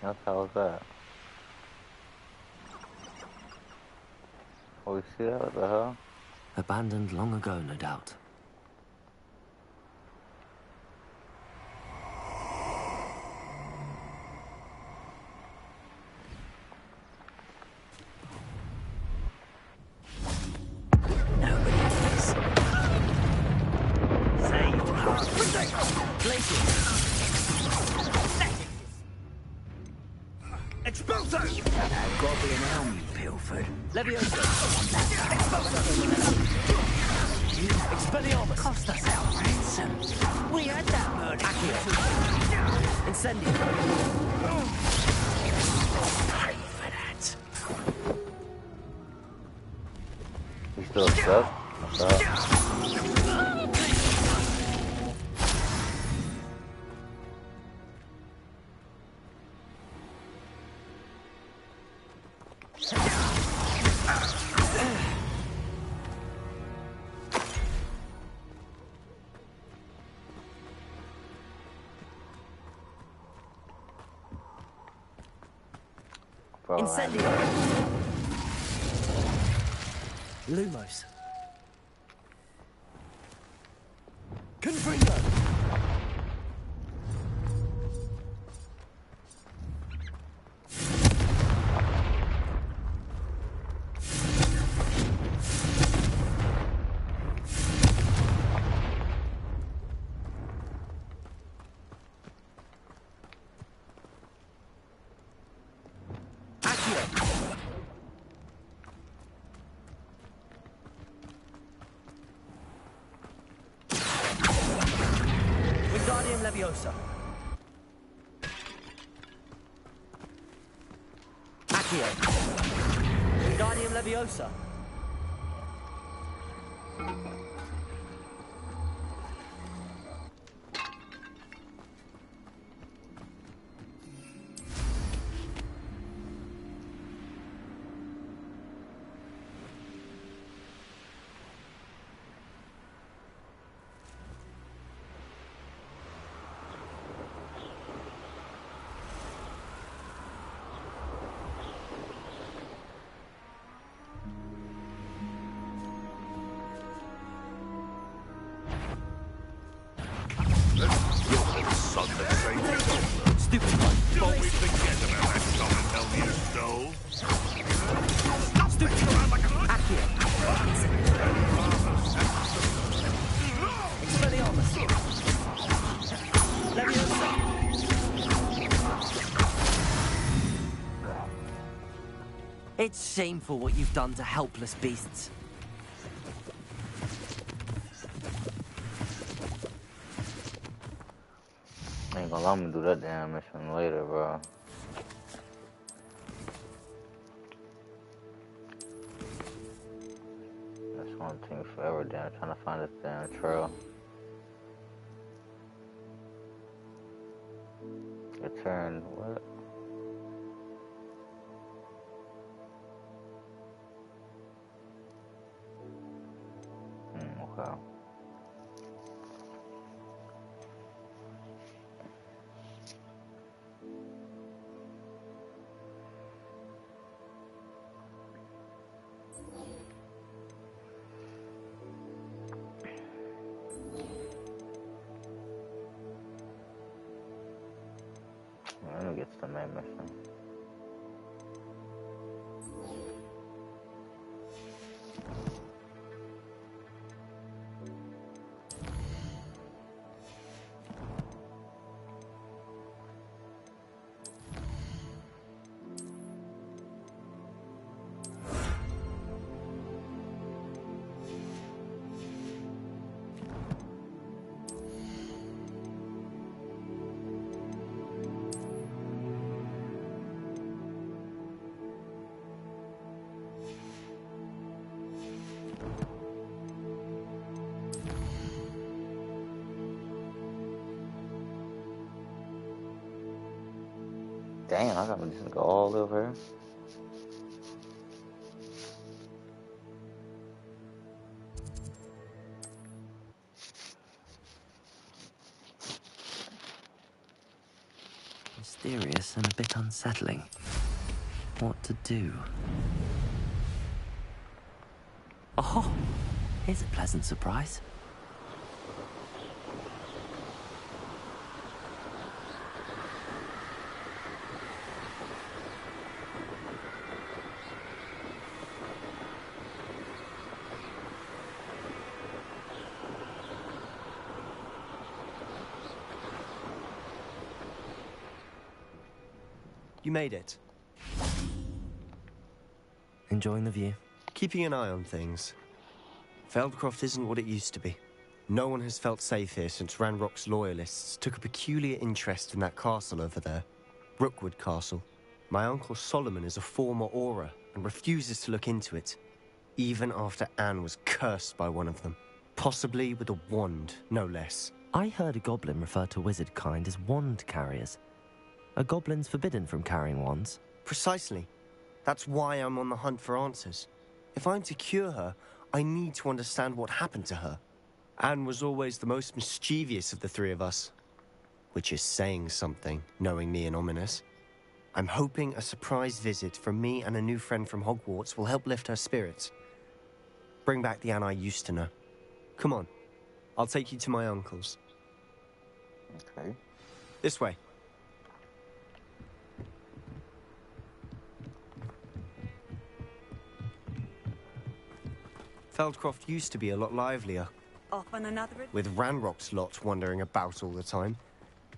What the hell was that? Oh, you see that? What the hell? Abandoned long ago, no doubt. Expulso! Goblin elm you pilfered. Levioso! Expelliarmus! Cost us our ransom. We had that murder. Accio! Incendio! Pay for that. You still stuck? What's up? Incendio! Lumos. Confringo! Leviosa. Accio. Wingardium Leviosa. Stupid one. Don't we forget about that common hell you stole? Stupid one. Accio. Expelliarmus. Leviosa. It's shameful what you've done to helpless beasts. I ain't gonna let me do that damn mission later, bro. That's one thing forever, damn, trying to find this damn trail. Return, what? Okay. Let me get to the main mission. Damn, I gotta just go all over here. This mysterious and a bit unsettling. What to do? Oh, here's a pleasant surprise. You made it. Enjoying the view? Keeping an eye on things. Feldcroft isn't what it used to be. No one has felt safe here since Ranrock's loyalists took a peculiar interest in that castle over there. Rookwood Castle. My uncle Solomon is a former Auror and refuses to look into it, even after Anne was cursed by one of them. Possibly with a wand, no less. I heard a goblin refer to wizard kind as wand carriers. Are goblins forbidden from carrying wands? Precisely. That's why I'm on the hunt for answers. If I'm to cure her, I need to understand what happened to her. Anne was always the most mischievous of the three of us. Which is saying something, knowing me and Ominous. I'm hoping a surprise visit from me and a new friend from Hogwarts will help lift her spirits. Bring back the Anne I used to know. Come on. I'll take you to my uncle's. Okay. This way. Feldcroft used to be a lot livelier. Off on another... With Ranrock's lot wandering about all the time.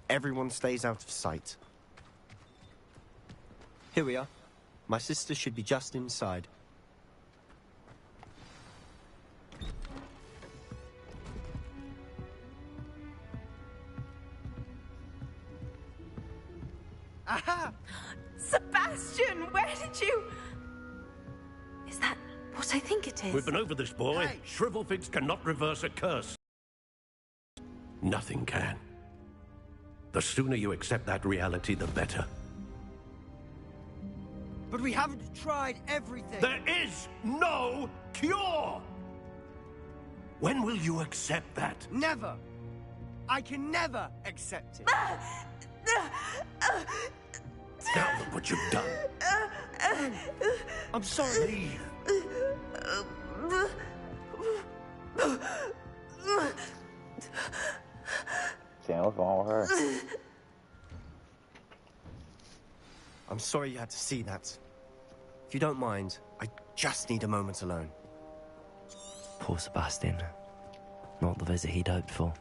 Everyone stays out of sight. Here we are. My sister should be just inside. Aha! Sebastian, where did you... Is that what I think it is? We've been over this, boy. Hey. Shrivelfigs cannot reverse a curse. Nothing can. The sooner you accept that reality, the better. But we haven't tried everything. There is no cure! When will you accept that? Never. I can never accept it. Now look what you've done. I'm sorry. Leave. Damn, what's wrong with her? I'm sorry you had to see that. If you don't mind, I just need a moment alone. Poor Sebastian. Not the visit he'd hoped for.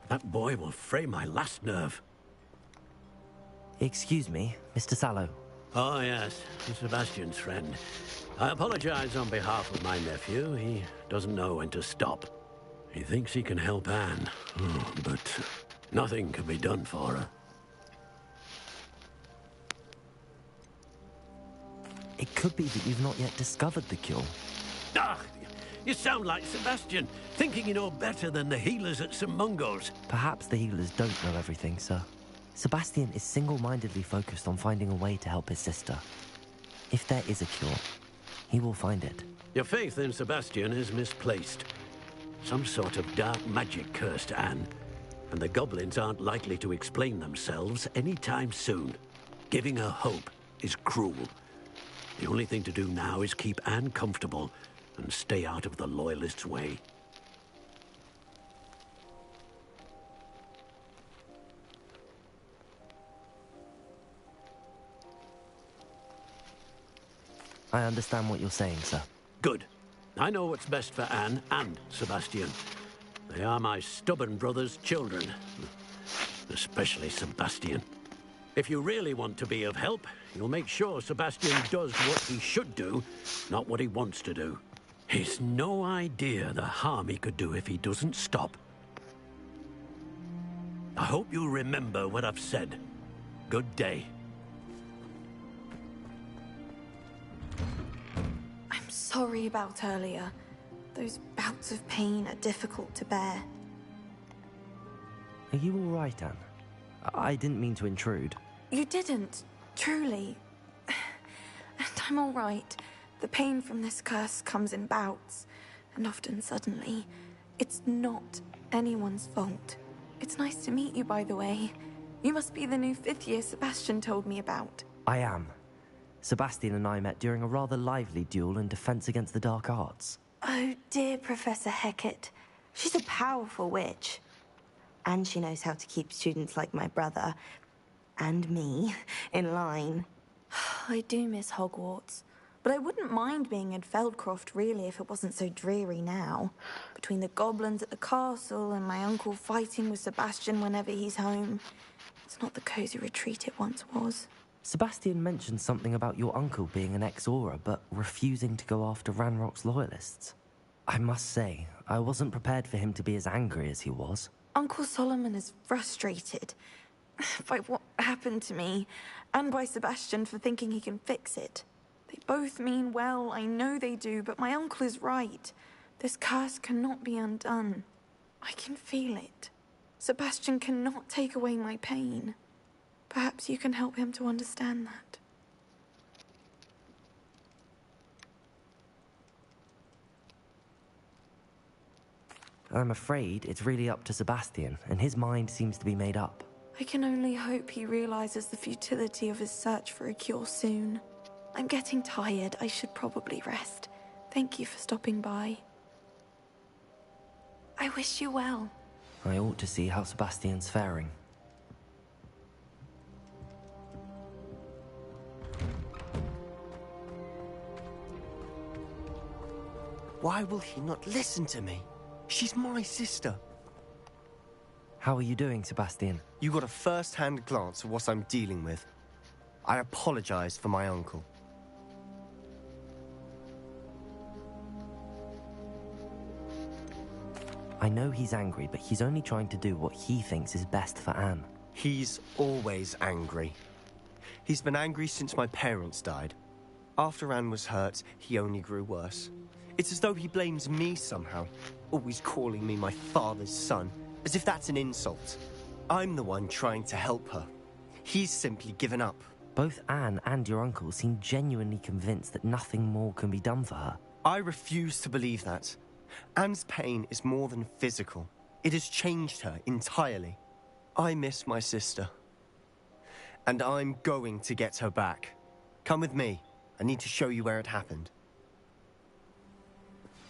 That boy will fray my last nerve. Excuse me, Mr. Sallow. Oh, yes, Sebastian's friend. I apologize on behalf of my nephew. He doesn't know when to stop. He thinks he can help Anne, but nothing can be done for her. It could be that you've not yet discovered the cure. Ah, you sound like Sebastian, thinking you know better than the healers at St. Mungo's. Perhaps the healers don't know everything, sir. Sebastian is single-mindedly focused on finding a way to help his sister. If there is a cure, he will find it. Your faith in Sebastian is misplaced. Some sort of dark magic cursed Anne, and the goblins aren't likely to explain themselves anytime soon. Giving her hope is cruel. The only thing to do now is keep Anne comfortable and stay out of the Loyalists' way. I understand what you're saying, sir. Good. I know what's best for Anne and Sebastian. They are my stubborn brother's children. Especially Sebastian. If you really want to be of help, you'll make sure Sebastian does what he should do, not what he wants to do. He's no idea the harm he could do if he doesn't stop. I hope you'll remember what I've said. Good day. I'm sorry about earlier. Those bouts of pain are difficult to bear. Are you all right, Anne? I didn't mean to intrude. You didn't, truly. And I'm all right. The pain from this curse comes in bouts, and often suddenly. It's not anyone's fault. It's nice to meet you, by the way. You must be the new 5th year Sebastian told me about. I am. Sebastian and I met during a rather lively duel in Defense Against the Dark Arts. Oh, dear Professor Hecat. She's a powerful witch. And she knows how to keep students like my brother, and me, in line. I do miss Hogwarts. But I wouldn't mind being in Feldcroft, really, if it wasn't so dreary now. Between the goblins at the castle and my uncle fighting with Sebastian whenever he's home. It's not the cozy retreat it once was. Sebastian mentioned something about your uncle being an ex-Auror, but refusing to go after Ranrock's loyalists. I must say, I wasn't prepared for him to be as angry as he was. Uncle Solomon is frustrated by what happened to me, and by Sebastian for thinking he can fix it. They both mean well, I know they do, but my uncle is right. This curse cannot be undone. I can feel it. Sebastian cannot take away my pain. Perhaps you can help him to understand that. I'm afraid it's really up to Sebastian, and his mind seems to be made up. I can only hope he realizes the futility of his search for a cure soon. I'm getting tired. I should probably rest. Thank you for stopping by. I wish you well. I ought to see how Sebastian's faring. Why will he not listen to me? She's my sister. How are you doing, Sebastian? You got a first-hand glance at what I'm dealing with. I apologize for my uncle. I know he's angry, but he's only trying to do what he thinks is best for Anne. He's always angry. He's been angry since my parents died. After Anne was hurt, he only grew worse. It's as though he blames me somehow, always calling me my father's son, as if that's an insult. I'm the one trying to help her. He's simply given up. Both Anne and your uncle seem genuinely convinced that nothing more can be done for her. I refuse to believe that. Anne's pain is more than physical. It has changed her entirely. I miss my sister. And I'm going to get her back. Come with me. I need to show you where it happened.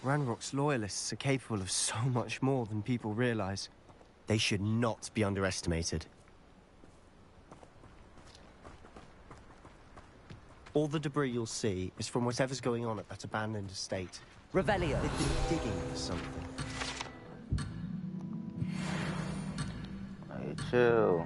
Ranrock's loyalists are capable of so much more than people realize. They should not be underestimated. All the debris you'll see is from whatever's going on at that abandoned estate. Revelio. They've been digging for something. Hey, chill.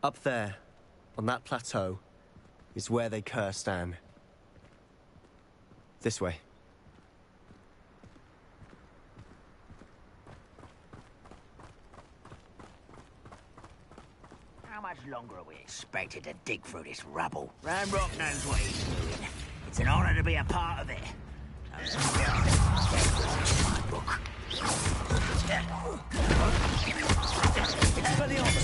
Up there, on that plateau, is where they cursed Anne. This way. How much longer are we expected to dig through this rubble? Ranrock knows what he's doing. It's an honor to be a part of it. My book. It's for the honor.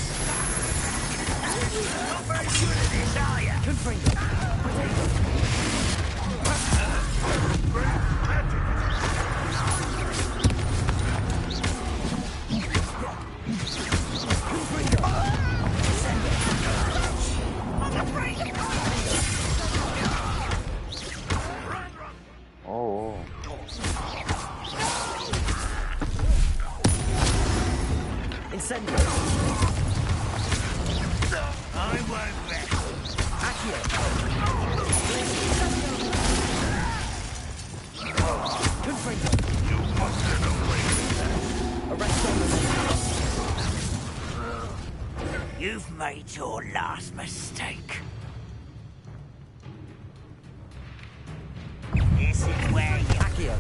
Not very good at this, are you? Oh. Incendio. I won't rest. Accio. Confringo. You must get away. Arresto. You've made your last mistake. This is where you... Accio.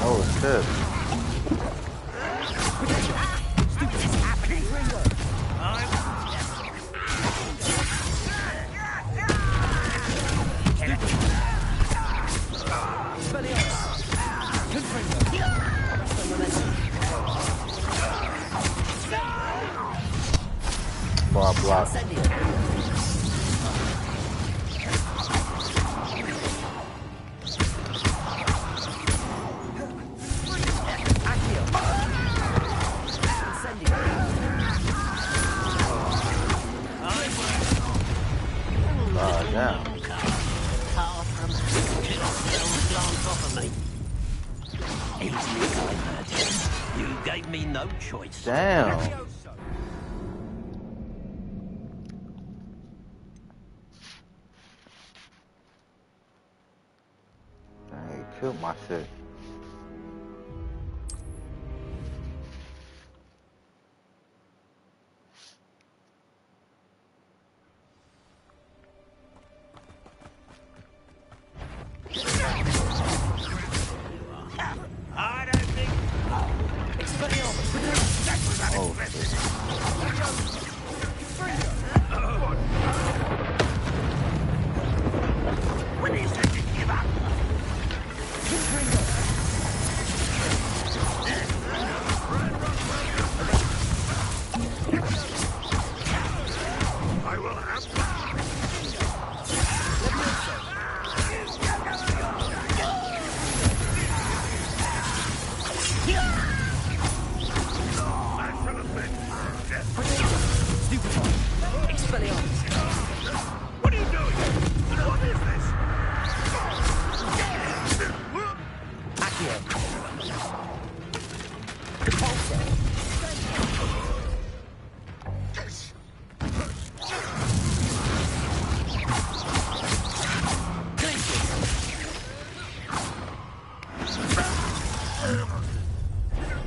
Oh, shit. What's happening? block. Oh, damn. You gave me no choice. Damn. Dang, he killed my shit. I don't think. Oh, When he said to give up. I will have What are you doing? What is this?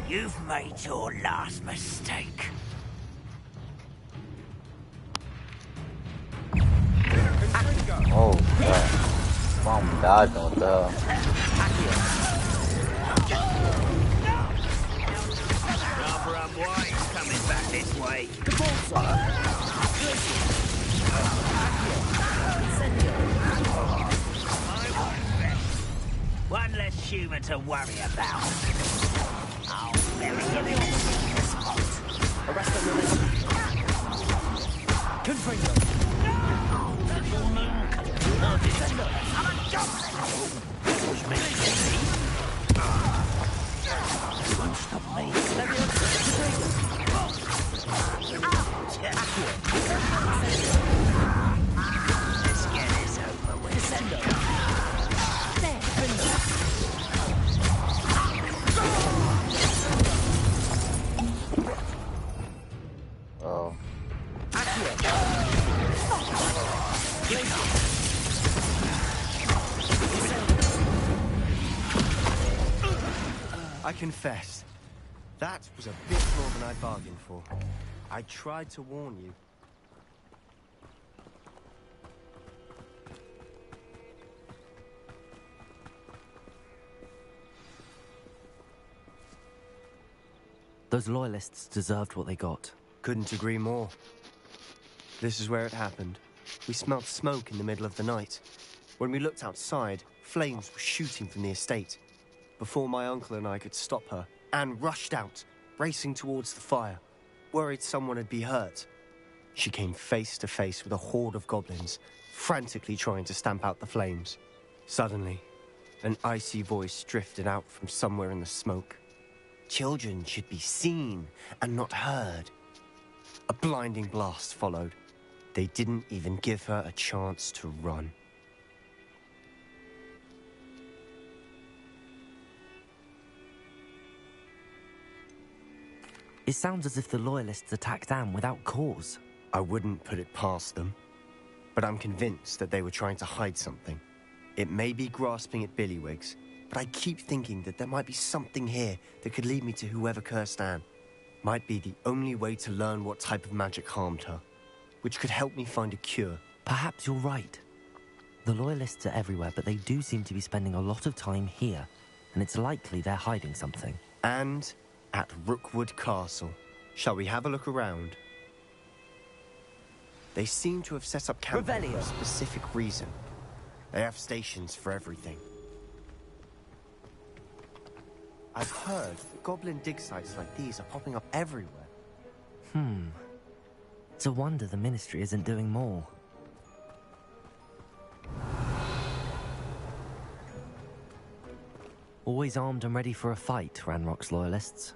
You've made your last mistake. oh, God. I'm dodging, what the hell? Rather unwise coming back this way. One less human to worry about. I'll bury you in the spot. Arrest them with Confringo. I'm a jump. Which makes me. You won't stop me. Let's get this over with. Oh. I confess, that was a bit more than I bargained for. I tried to warn you. Those loyalists deserved what they got. Couldn't agree more. This is where it happened. We smelled smoke in the middle of the night. When we looked outside, flames were shooting from the estate. Before my uncle and I could stop her, Anne rushed out, racing towards the fire, worried someone had been hurt. She came face to face with a horde of goblins, frantically trying to stamp out the flames. Suddenly, an icy voice drifted out from somewhere in the smoke. Children should be seen and not heard. A blinding blast followed. They didn't even give her a chance to run. It sounds as if the Loyalists attacked Anne without cause. I wouldn't put it past them, but I'm convinced that they were trying to hide something. It may be grasping at Billywigs, but I keep thinking that there might be something here that could lead me to whoever cursed Anne. Might be the only way to learn what type of magic harmed her, which could help me find a cure. Perhaps you're right. The Loyalists are everywhere, but they do seem to be spending a lot of time here, and it's likely they're hiding something. And at Rookwood Castle. Shall we have a look around? They seem to have set up camp for a specific reason. They have stations for everything. I've heard that goblin dig sites like these are popping up everywhere. It's a wonder the Ministry isn't doing more. Always armed and ready for a fight, Ranrock's loyalists.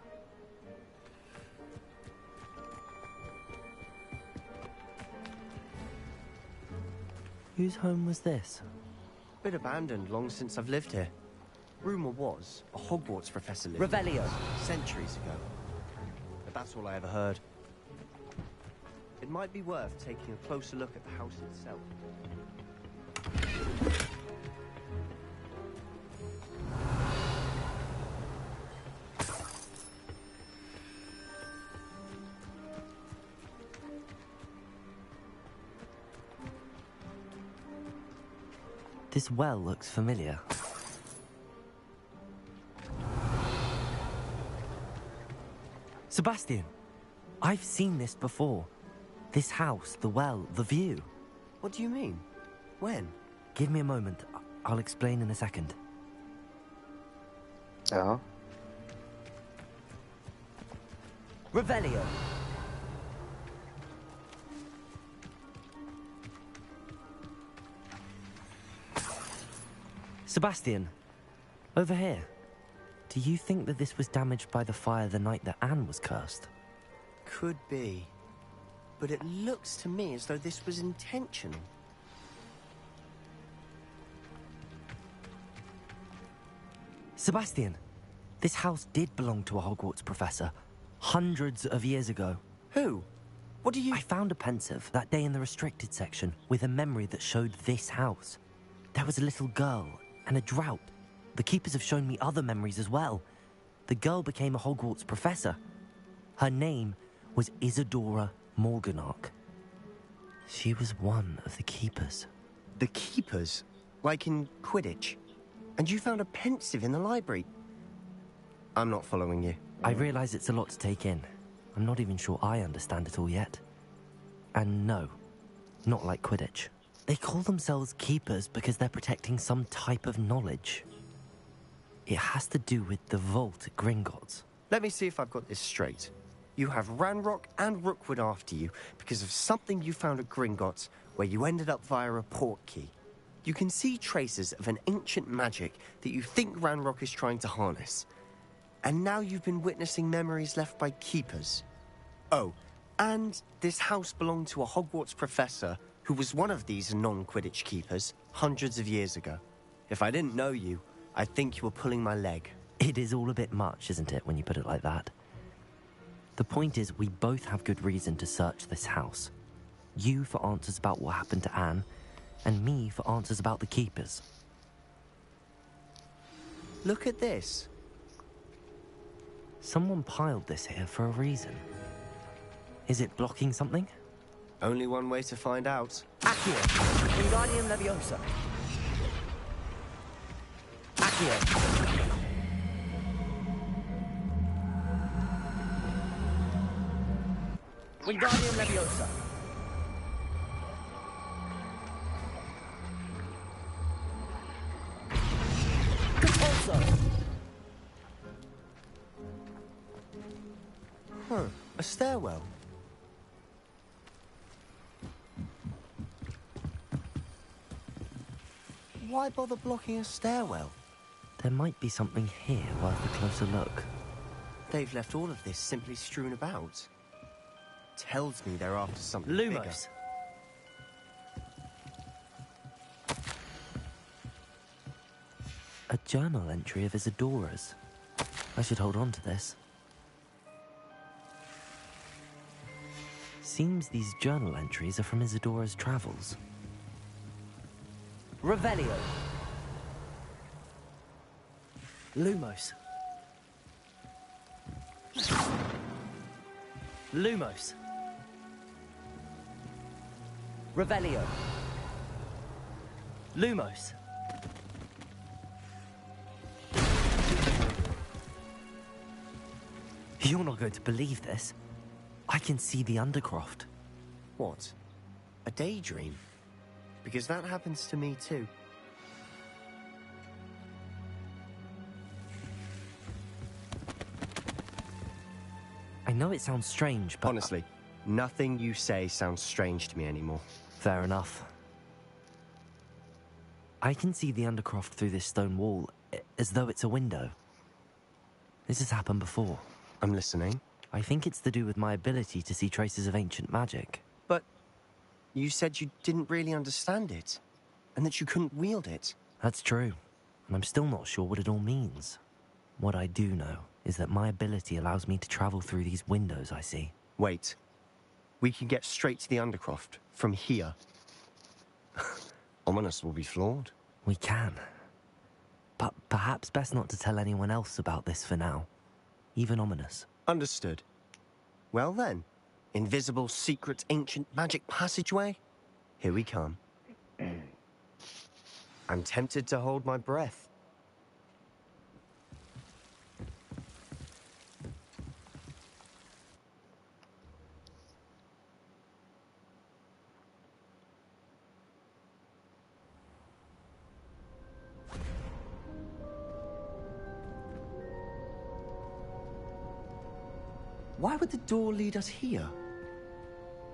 Whose home was this? Been abandoned long since I've lived here. Rumour was a Hogwarts professor lived Revelio. here centuries ago. But that's all I ever heard. It might be worth taking a closer look at the house itself. This well looks familiar. Sebastian, I've seen this before. This house, the well, the view. What do you mean? When? Give me a moment. I'll explain in a second. Oh? Revelio. Sebastian, over here. Do you think that this was damaged by the fire the night that Anne was cursed? Could be. But it looks to me as though this was intentional. Sebastian, this house did belong to a Hogwarts professor. Hundreds of years ago. Who? What do you... I found a pensive that day in the restricted section with a memory that showed this house. There was a little girl and a drought. The keepers have shown me other memories as well. The girl became a Hogwarts professor. Her name was Isadora Morganach. She was one of the keepers. The keepers? Like in Quidditch? And you found a pensive in the library? I'm not following you. I realise it's a lot to take in. I'm not even sure I understand it all yet. And no, not like Quidditch. They call themselves keepers because they're protecting some type of knowledge. It has to do with the vault at Gringotts. Let me see if I've got this straight. You have Ranrock and Rookwood after you because of something you found at Gringotts where you ended up via a port key. You can see traces of an ancient magic that you think Ranrock is trying to harness. And now you've been witnessing memories left by keepers. Oh, and this house belonged to a Hogwarts professor who was one of these non-Quidditch keepers hundreds of years ago. If I didn't know you, I'd think you were pulling my leg. It is all a bit much, isn't it, when you put it like that? The point is, we both have good reason to search this house. You for answers about what happened to Anne, and me for answers about the keepers. Look at this. Someone piled this here for a reason. Is it blocking something? Only one way to find out. Accio! Wingardium Leviosa! Accio! Wingardium Leviosa! Compulso! Huh, a stairwell. Why bother blocking a stairwell? There might be something here worth a closer look. They've left all of this simply strewn about. Tells me they're after something Lumos. bigger. A journal entry of Isadora's. I should hold on to this. Seems these journal entries are from Isadora's travels. Revelio. Lumos. Lumos. Revelio. Lumos. You're not going to believe this. I can see the Undercroft. What? A daydream? Because that happens to me too. I know it sounds strange, but... Honestly, Nothing you say sounds strange to me anymore. Fair enough. I can see the Undercroft through this stone wall, as though it's a window. This has happened before. I'm listening. I think it's to do with my ability to see traces of ancient magic. But you said you didn't really understand it, and that you couldn't wield it. That's true, and I'm still not sure what it all means. What I do know is that my ability allows me to travel through these windows I see. Wait. We can get straight to the Undercroft from here. Ominous will be floored. We can. But perhaps best not to tell anyone else about this for now. Even Ominous. Understood. Well then, invisible, secret, ancient magic passageway? Here we come. I'm tempted to hold my breath. Why would the door lead us here?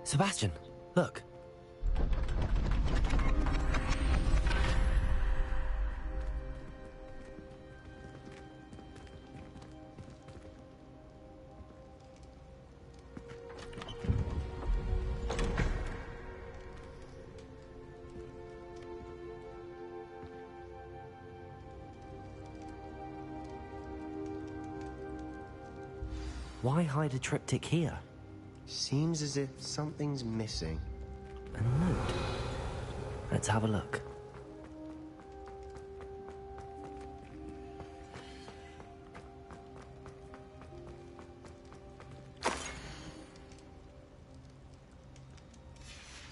Sebastian, look. Why hide a triptych here? Seems as if something's missing. A note. Let's have a look.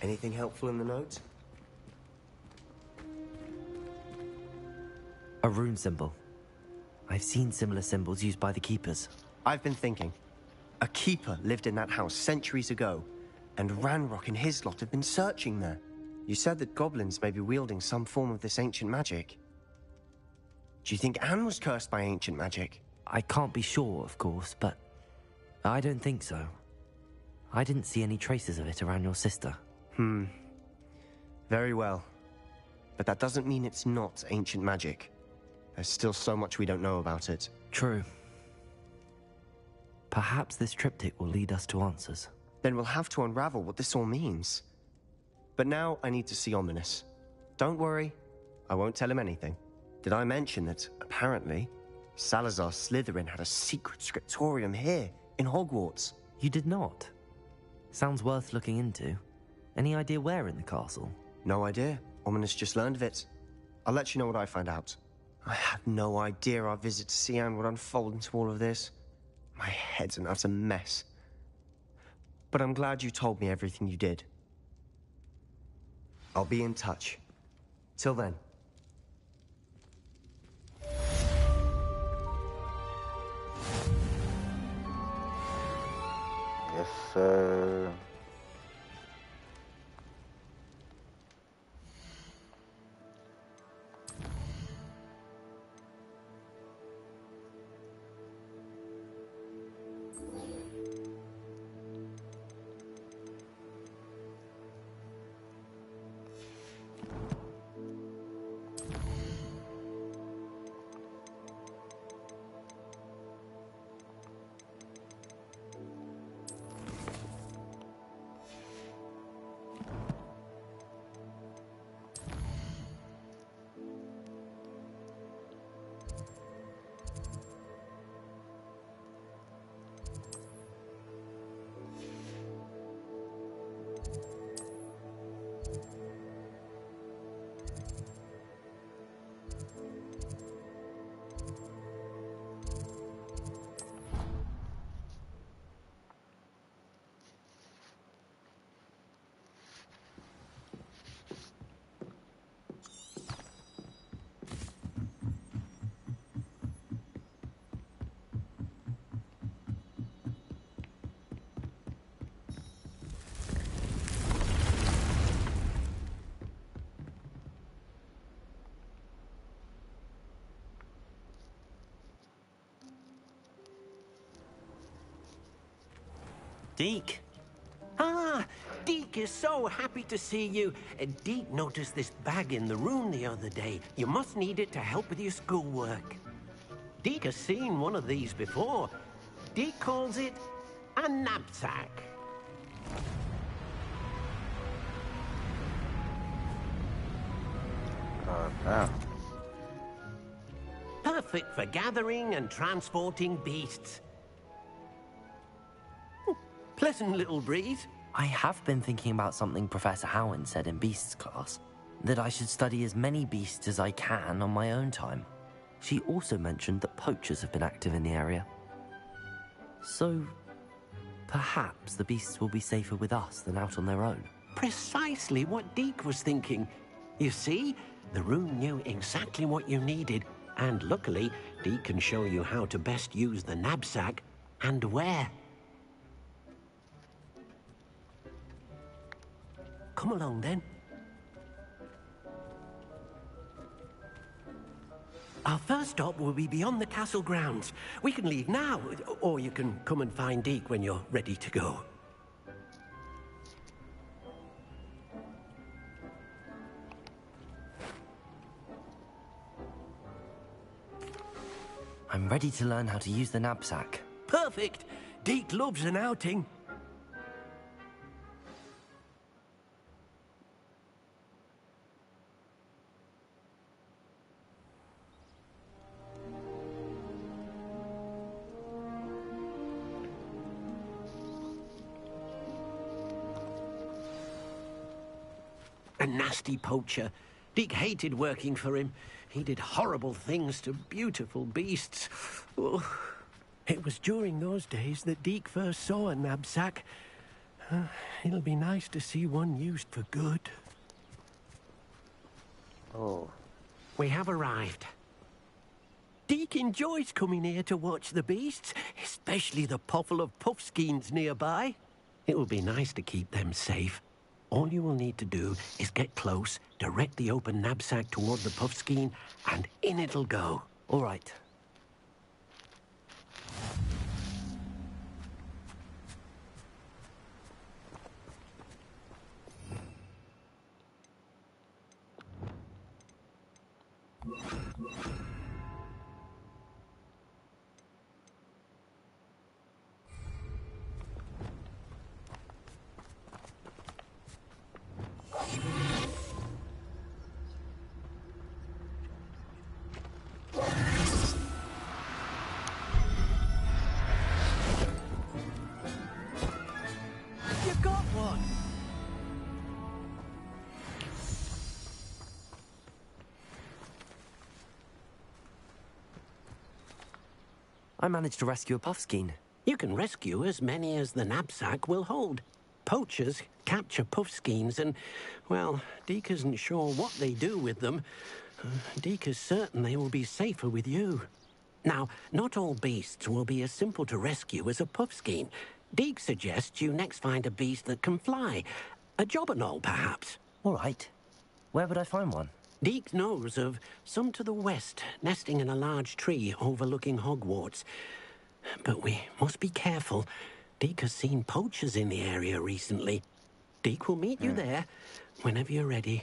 Anything helpful in the note? A rune symbol. I've seen similar symbols used by the keepers. I've been thinking. A keeper lived in that house centuries ago, and Ranrock and his lot have been searching there. You said that goblins may be wielding some form of this ancient magic. Do you think Anne was cursed by ancient magic? I can't be sure, of course, but I don't think so. I didn't see any traces of it around your sister. Very well. But that doesn't mean it's not ancient magic. There's still so much we don't know about it. True. Perhaps this triptych will lead us to answers. Then we'll have to unravel what this all means. But now I need to see Ominous. Don't worry, I won't tell him anything. Did I mention that, apparently, Salazar Slytherin had a secret scriptorium here, in Hogwarts? You did not? Sounds worth looking into. Any idea where in the castle? No idea. Ominous just learned of it. I'll let you know what I find out. I had no idea our visit to Cian would unfold into all of this. My head's an utter mess. But I'm glad you told me everything you did. I'll be in touch. Till then. Yes, sir. Deke, Deke is so happy to see you. Deke noticed this bag in the room the other day. You must need it to help with your schoolwork. Deke has seen one of these before. Deke calls it a knapsack. Damn. Perfect for gathering and transporting beasts. Pleasant little breeze. I have been thinking about something Professor Howard said in Beasts class, that I should study as many beasts as I can on my own time. She also mentioned that poachers have been active in the area. So, perhaps the beasts will be safer with us than out on their own. Precisely what Deke was thinking. You see, the room knew exactly what you needed, and luckily, Deke can show you how to best use the knapsack and where. Come along, then. Our first stop will be beyond the castle grounds. We can leave now, or you can come and find Deke when you're ready to go. I'm ready to learn how to use the knapsack. Perfect! Deke loves an outing. A nasty poacher. Deke hated working for him. He did horrible things to beautiful beasts. Oh. It was during those days that Deke first saw a knapsack. It'll be nice to see one used for good. Oh. We have arrived. Deke enjoys coming here to watch the beasts, especially the potful of puffskeins nearby. It will be nice to keep them safe. All you will need to do is get close, direct the open knapsack toward the puffskein, and in it'll go. All right. You got one! I managed to rescue a puffskein. You can rescue as many as the knapsack will hold. Poachers capture puffskeins and, well, Deke isn't sure what they do with them. Deke is certain they will be safer with you. Now, not all beasts will be as simple to rescue as a puffskein. Deke suggests you next find a beast that can fly. A jobberknoll, perhaps. All right. Where would I find one? Deke knows of some to the west, nesting in a large tree overlooking Hogwarts. But we must be careful. Deke has seen poachers in the area recently. Deke will meet you there whenever you're ready.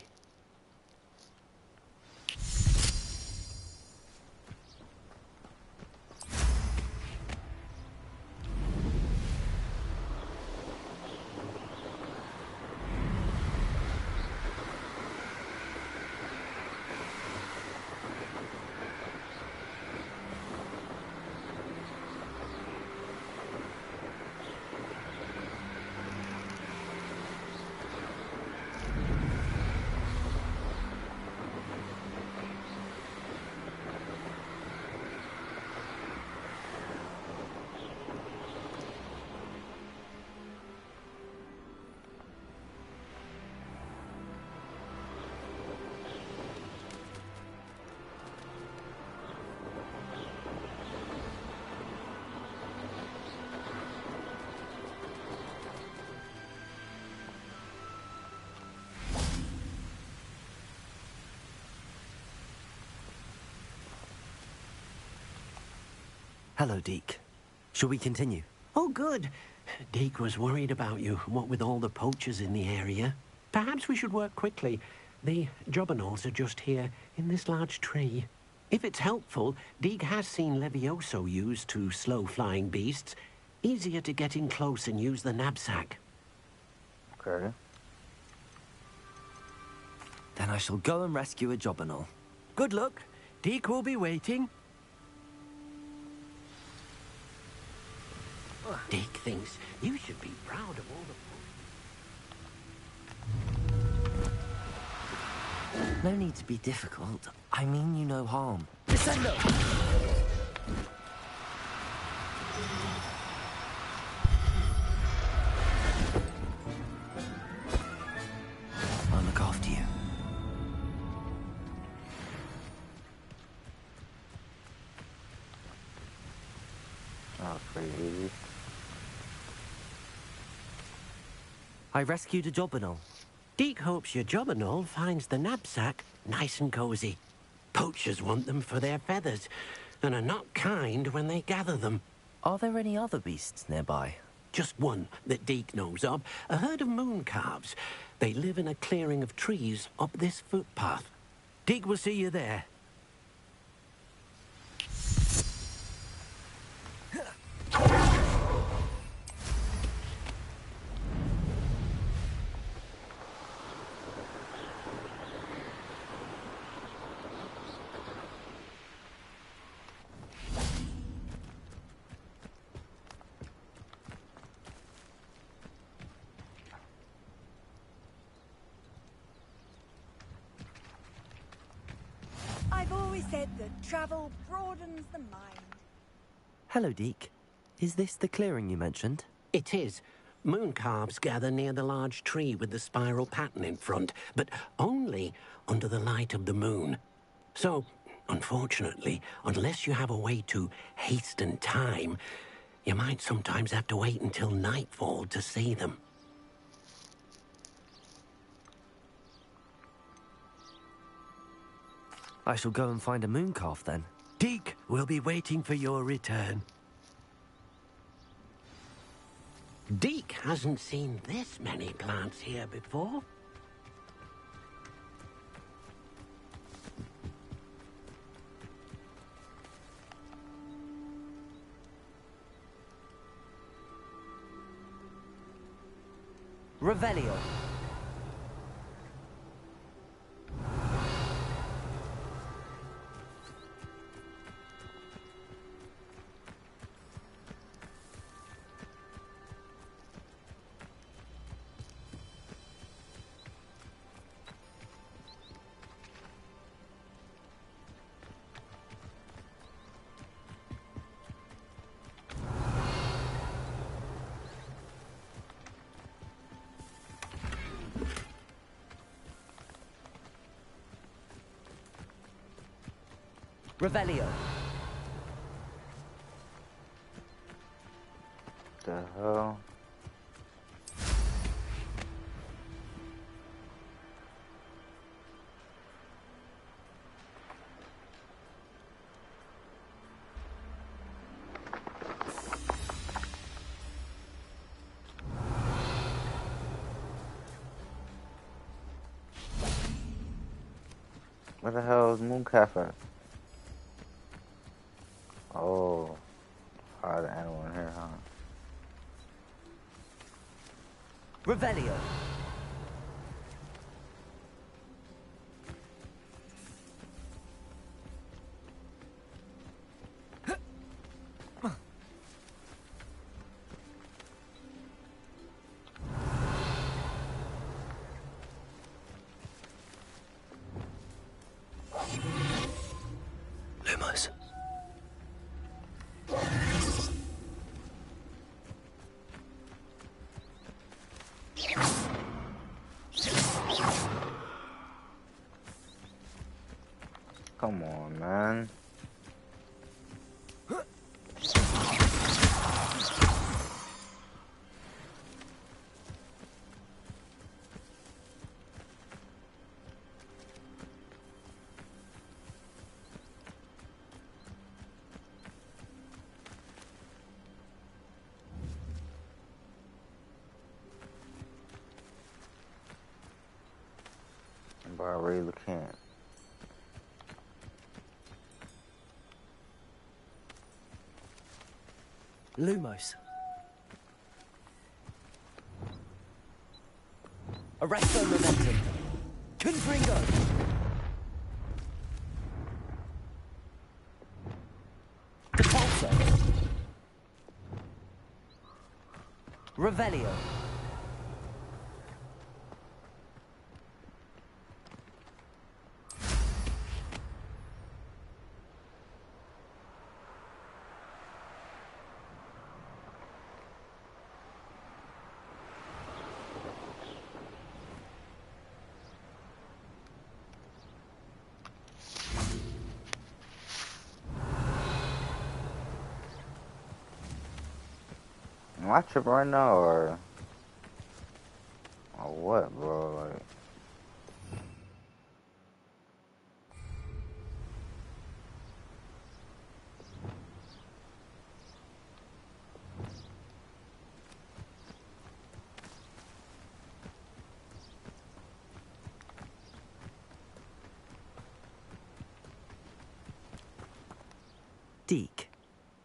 Hello, Deke. Shall we continue? Oh, good. Deke was worried about you, what with all the poachers in the area. Perhaps we should work quickly. The jobberknolls are just here, in this large tree. If it's helpful, Deke has seen Levioso used to slow flying beasts. Easier to get in close and use the knapsack. Okay. Then I shall go and rescue a jobberknoll. Good luck. Deke will be waiting. Deke thinks you should be proud of all the... No need to be difficult. I mean you no harm. Descendo! I'll look after you. Oh, pretty easy. I rescued a jobberknoll. Deke hopes your jobberknoll finds the knapsack nice and cozy. Poachers want them for their feathers, and are not kind when they gather them. Are there any other beasts nearby? Just one that Deke knows of, a herd of moon calves. They live in a clearing of trees up this footpath. Deke will see you there. I've always said that travel broadens the mind. Hello, Deke. Is this the clearing you mentioned? It is. Moon calves gather near the large tree with the spiral pattern in front, but only under the light of the moon. So, unfortunately, unless you have a way to hasten time, you might sometimes have to wait until nightfall to see them. I shall go and find a moon calf then. Deke will be waiting for your return. Deke hasn't seen this many plants here before. Revelio. Revelio. The hell? Where the hell is Mooncalf at? Oh, hard animal in here, huh? Revelio. Lumos. Come on, man. But I really can't. Lumos. Arresto momentum. Confringo. Repulsor. Revelio. Am I tripping right now, or what, bro? Like, Deke,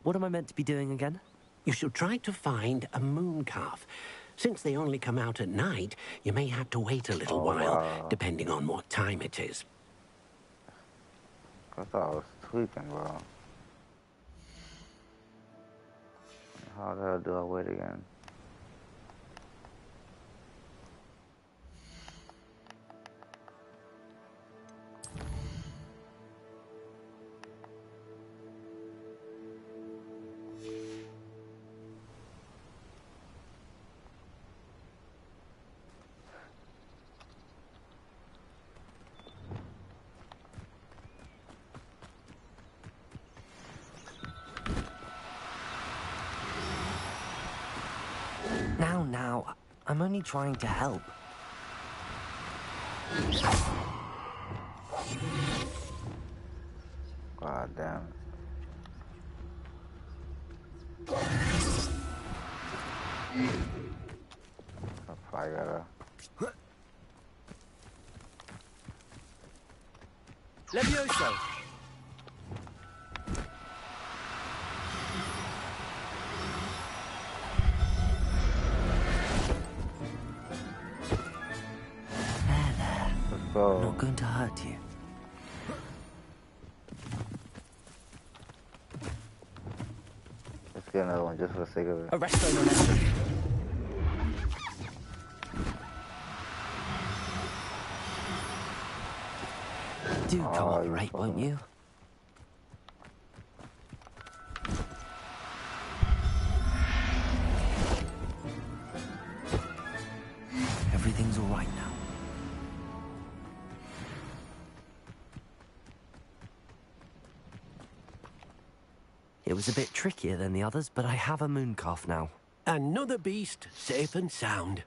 what am I meant to be doing again? You should try to find a moon calf. Since they only come out at night, you may have to wait a little while, depending on what time it is. I thought I was tweaking, bro. How the hell do I wait again? Now, I'm only trying to help. God damn it. I gotta... Levioso! Not going to hurt you. Let's get another one just for the sake of it. Arresto momentum. Do cooperate, won't you? Everything's all right now. It was a bit trickier than the others, but I have a moon calf now. Another beast, safe and sound.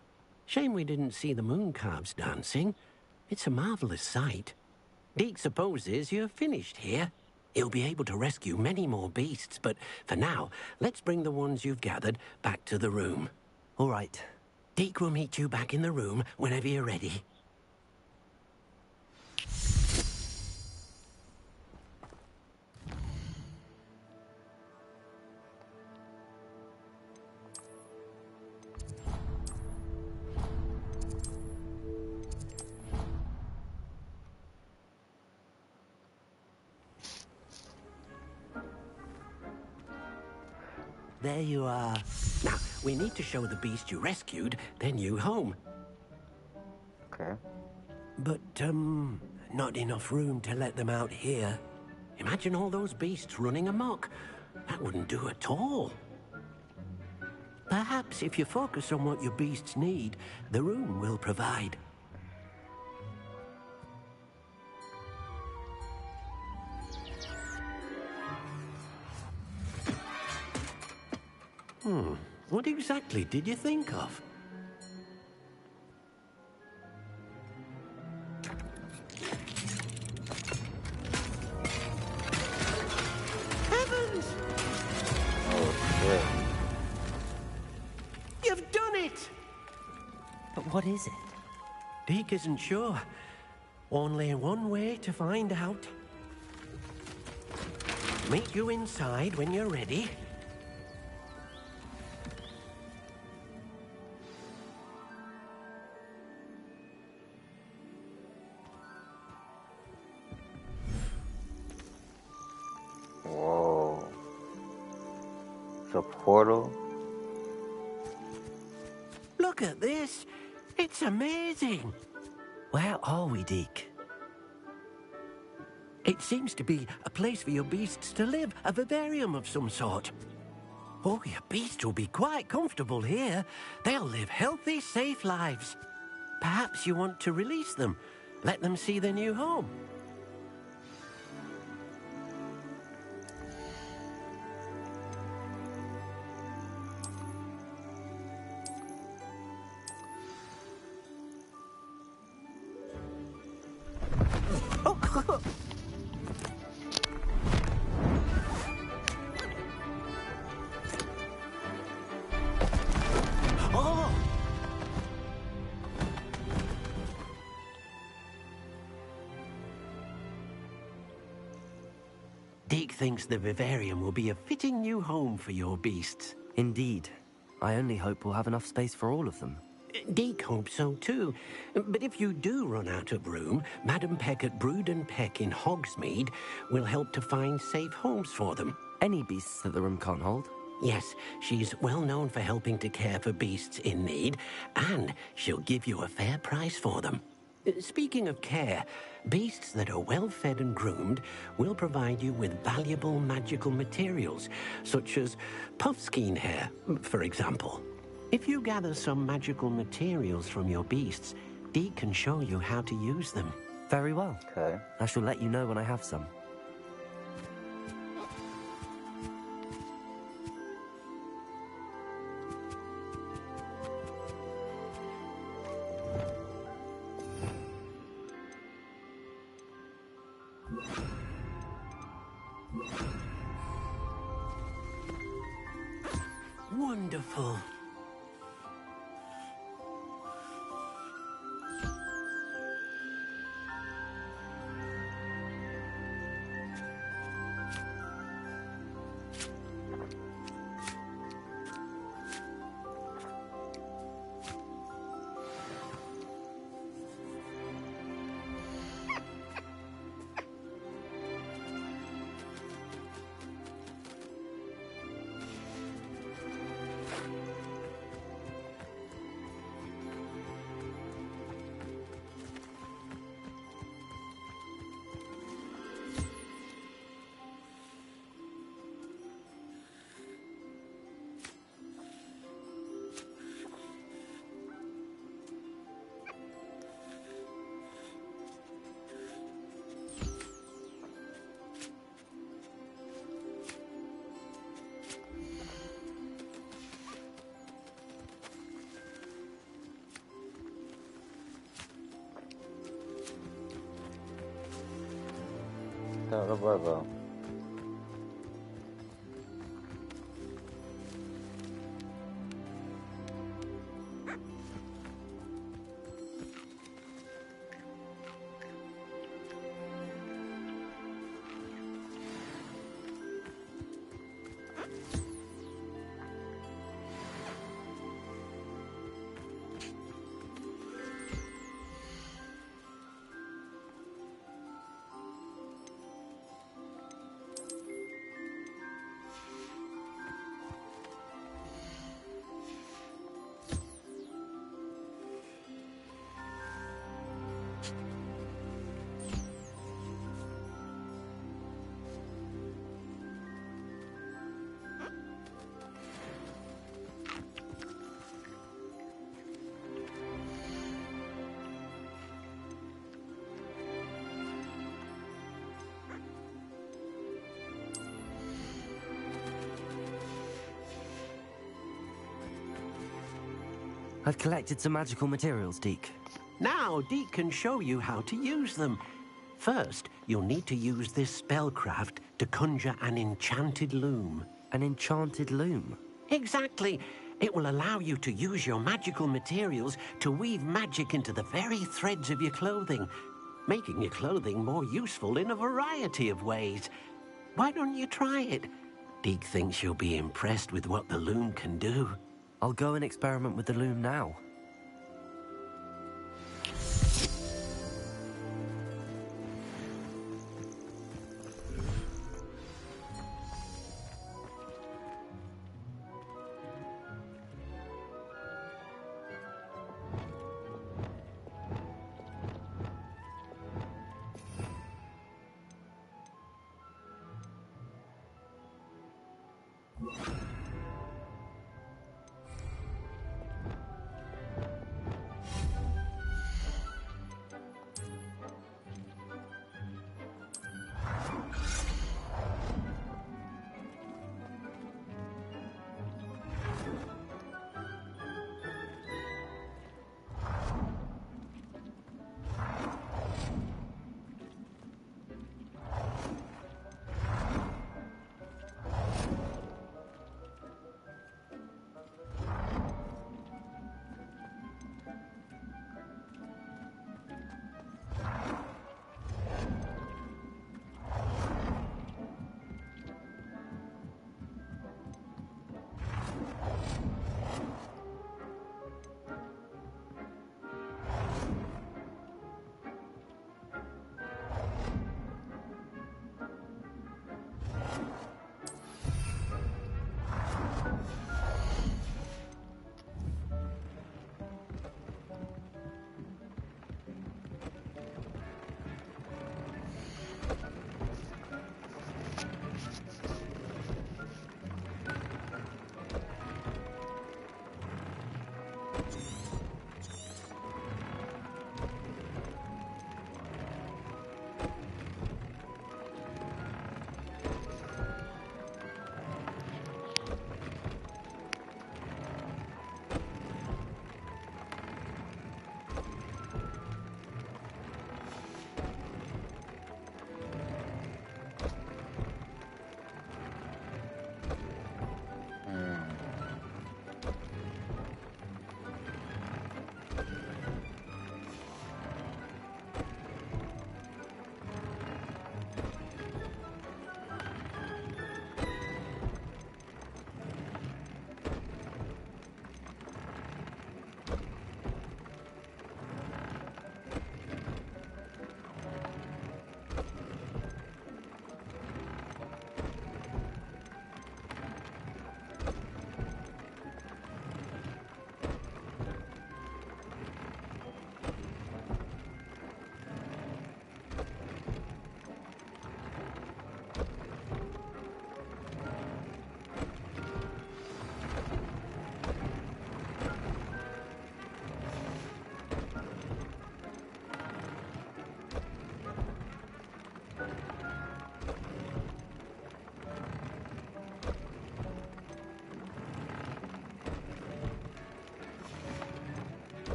Shame we didn't see the moon calves dancing. It's a marvelous sight. Deke supposes you're finished here. He'll be able to rescue many more beasts, but for now, let's bring the ones you've gathered back to the room. All right. Deke will meet you back in the room whenever you're ready. There you are. Now, we need to show the beast you rescued their new home. Okay. But, not enough room to let them out here. Imagine all those beasts running amok. That wouldn't do at all. Perhaps if you focus on what your beasts need, the room will provide. What exactly did you think of? Heavens! Oh, shit. You've done it! But what is it? Deke isn't sure. Only one way to find out. Meet you inside when you're ready. Whoa. It's a portal? Look at this. It's amazing. Where are we, Deke? It seems to be a place for your beasts to live, a vivarium of some sort. Oh, your beasts will be quite comfortable here. They'll live healthy, safe lives. Perhaps you want to release them, let them see their new home. Deke thinks the vivarium will be a fitting new home for your beasts. Indeed. I only hope we'll have enough space for all of them. Deke hopes so too. But if you do run out of room, Madam Peck at Brood and Peck in Hogsmeade will help to find safe homes for them. Any beasts that the room can't hold? Yes, she's well known for helping to care for beasts in need, and she'll give you a fair price for them. Speaking of care, beasts that are well fed and groomed will provide you with valuable magical materials, such as puffskein hair, for example. If you gather some magical materials from your beasts, Deke can show you how to use them. Very well. Okay. I shall let you know when I have some. Wonderful. Where'd the boy go? I've collected some magical materials, Deke. Now Deke can show you how to use them. First, you'll need to use this spellcraft to conjure an enchanted loom. An enchanted loom? Exactly. It will allow you to use your magical materials to weave magic into the very threads of your clothing. making your clothing more useful in a variety of ways. Why don't you try it? Deke thinks you'll be impressed with what the loom can do. I'll go and experiment with the loom now.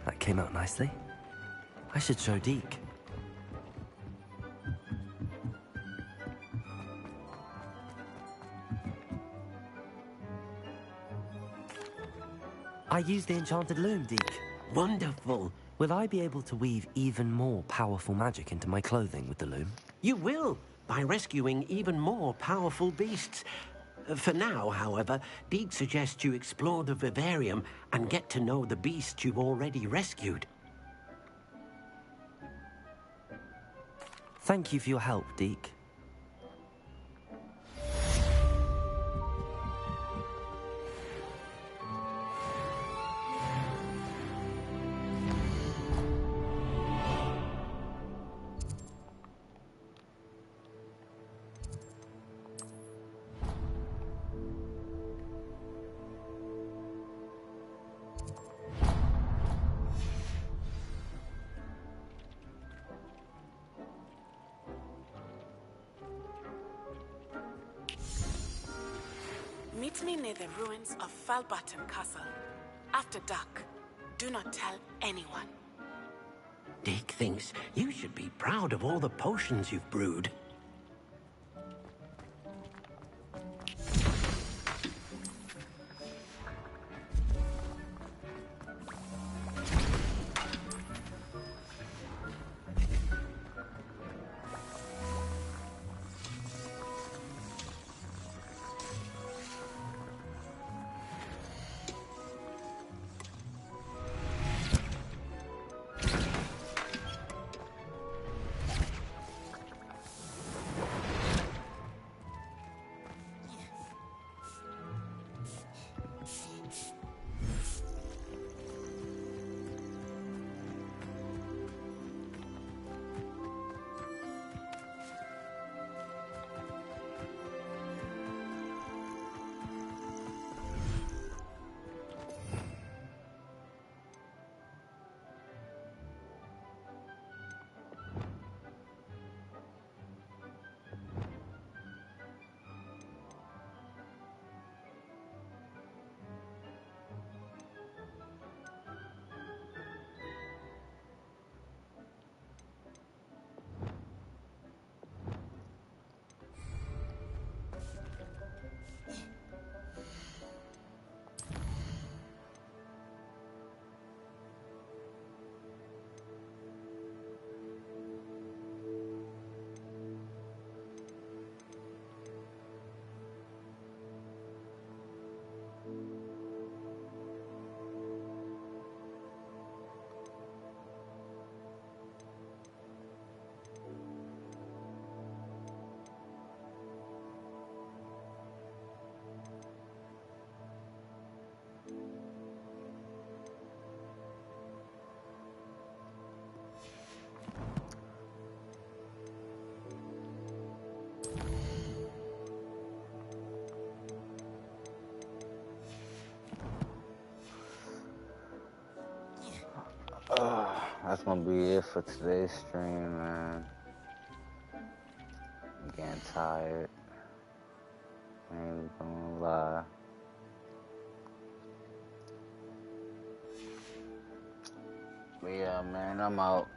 That came out nicely. I should show Deke. I used the enchanted loom, Deke. Wonderful. Will I be able to weave even more powerful magic into my clothing with the loom? You will, by rescuing even more powerful beasts. For now, however, Deke suggests you explore the vivarium and get to know the beasts you've already rescued. Thank you for your help, Deke. Meet me near the ruins of Falbutton Castle. After dark. Do not tell anyone. Dick thinks you should be proud of all the potions you've brewed. That's gonna be it for today's stream, man. I'm getting tired. I ain't gonna lie. But yeah, man, I'm out.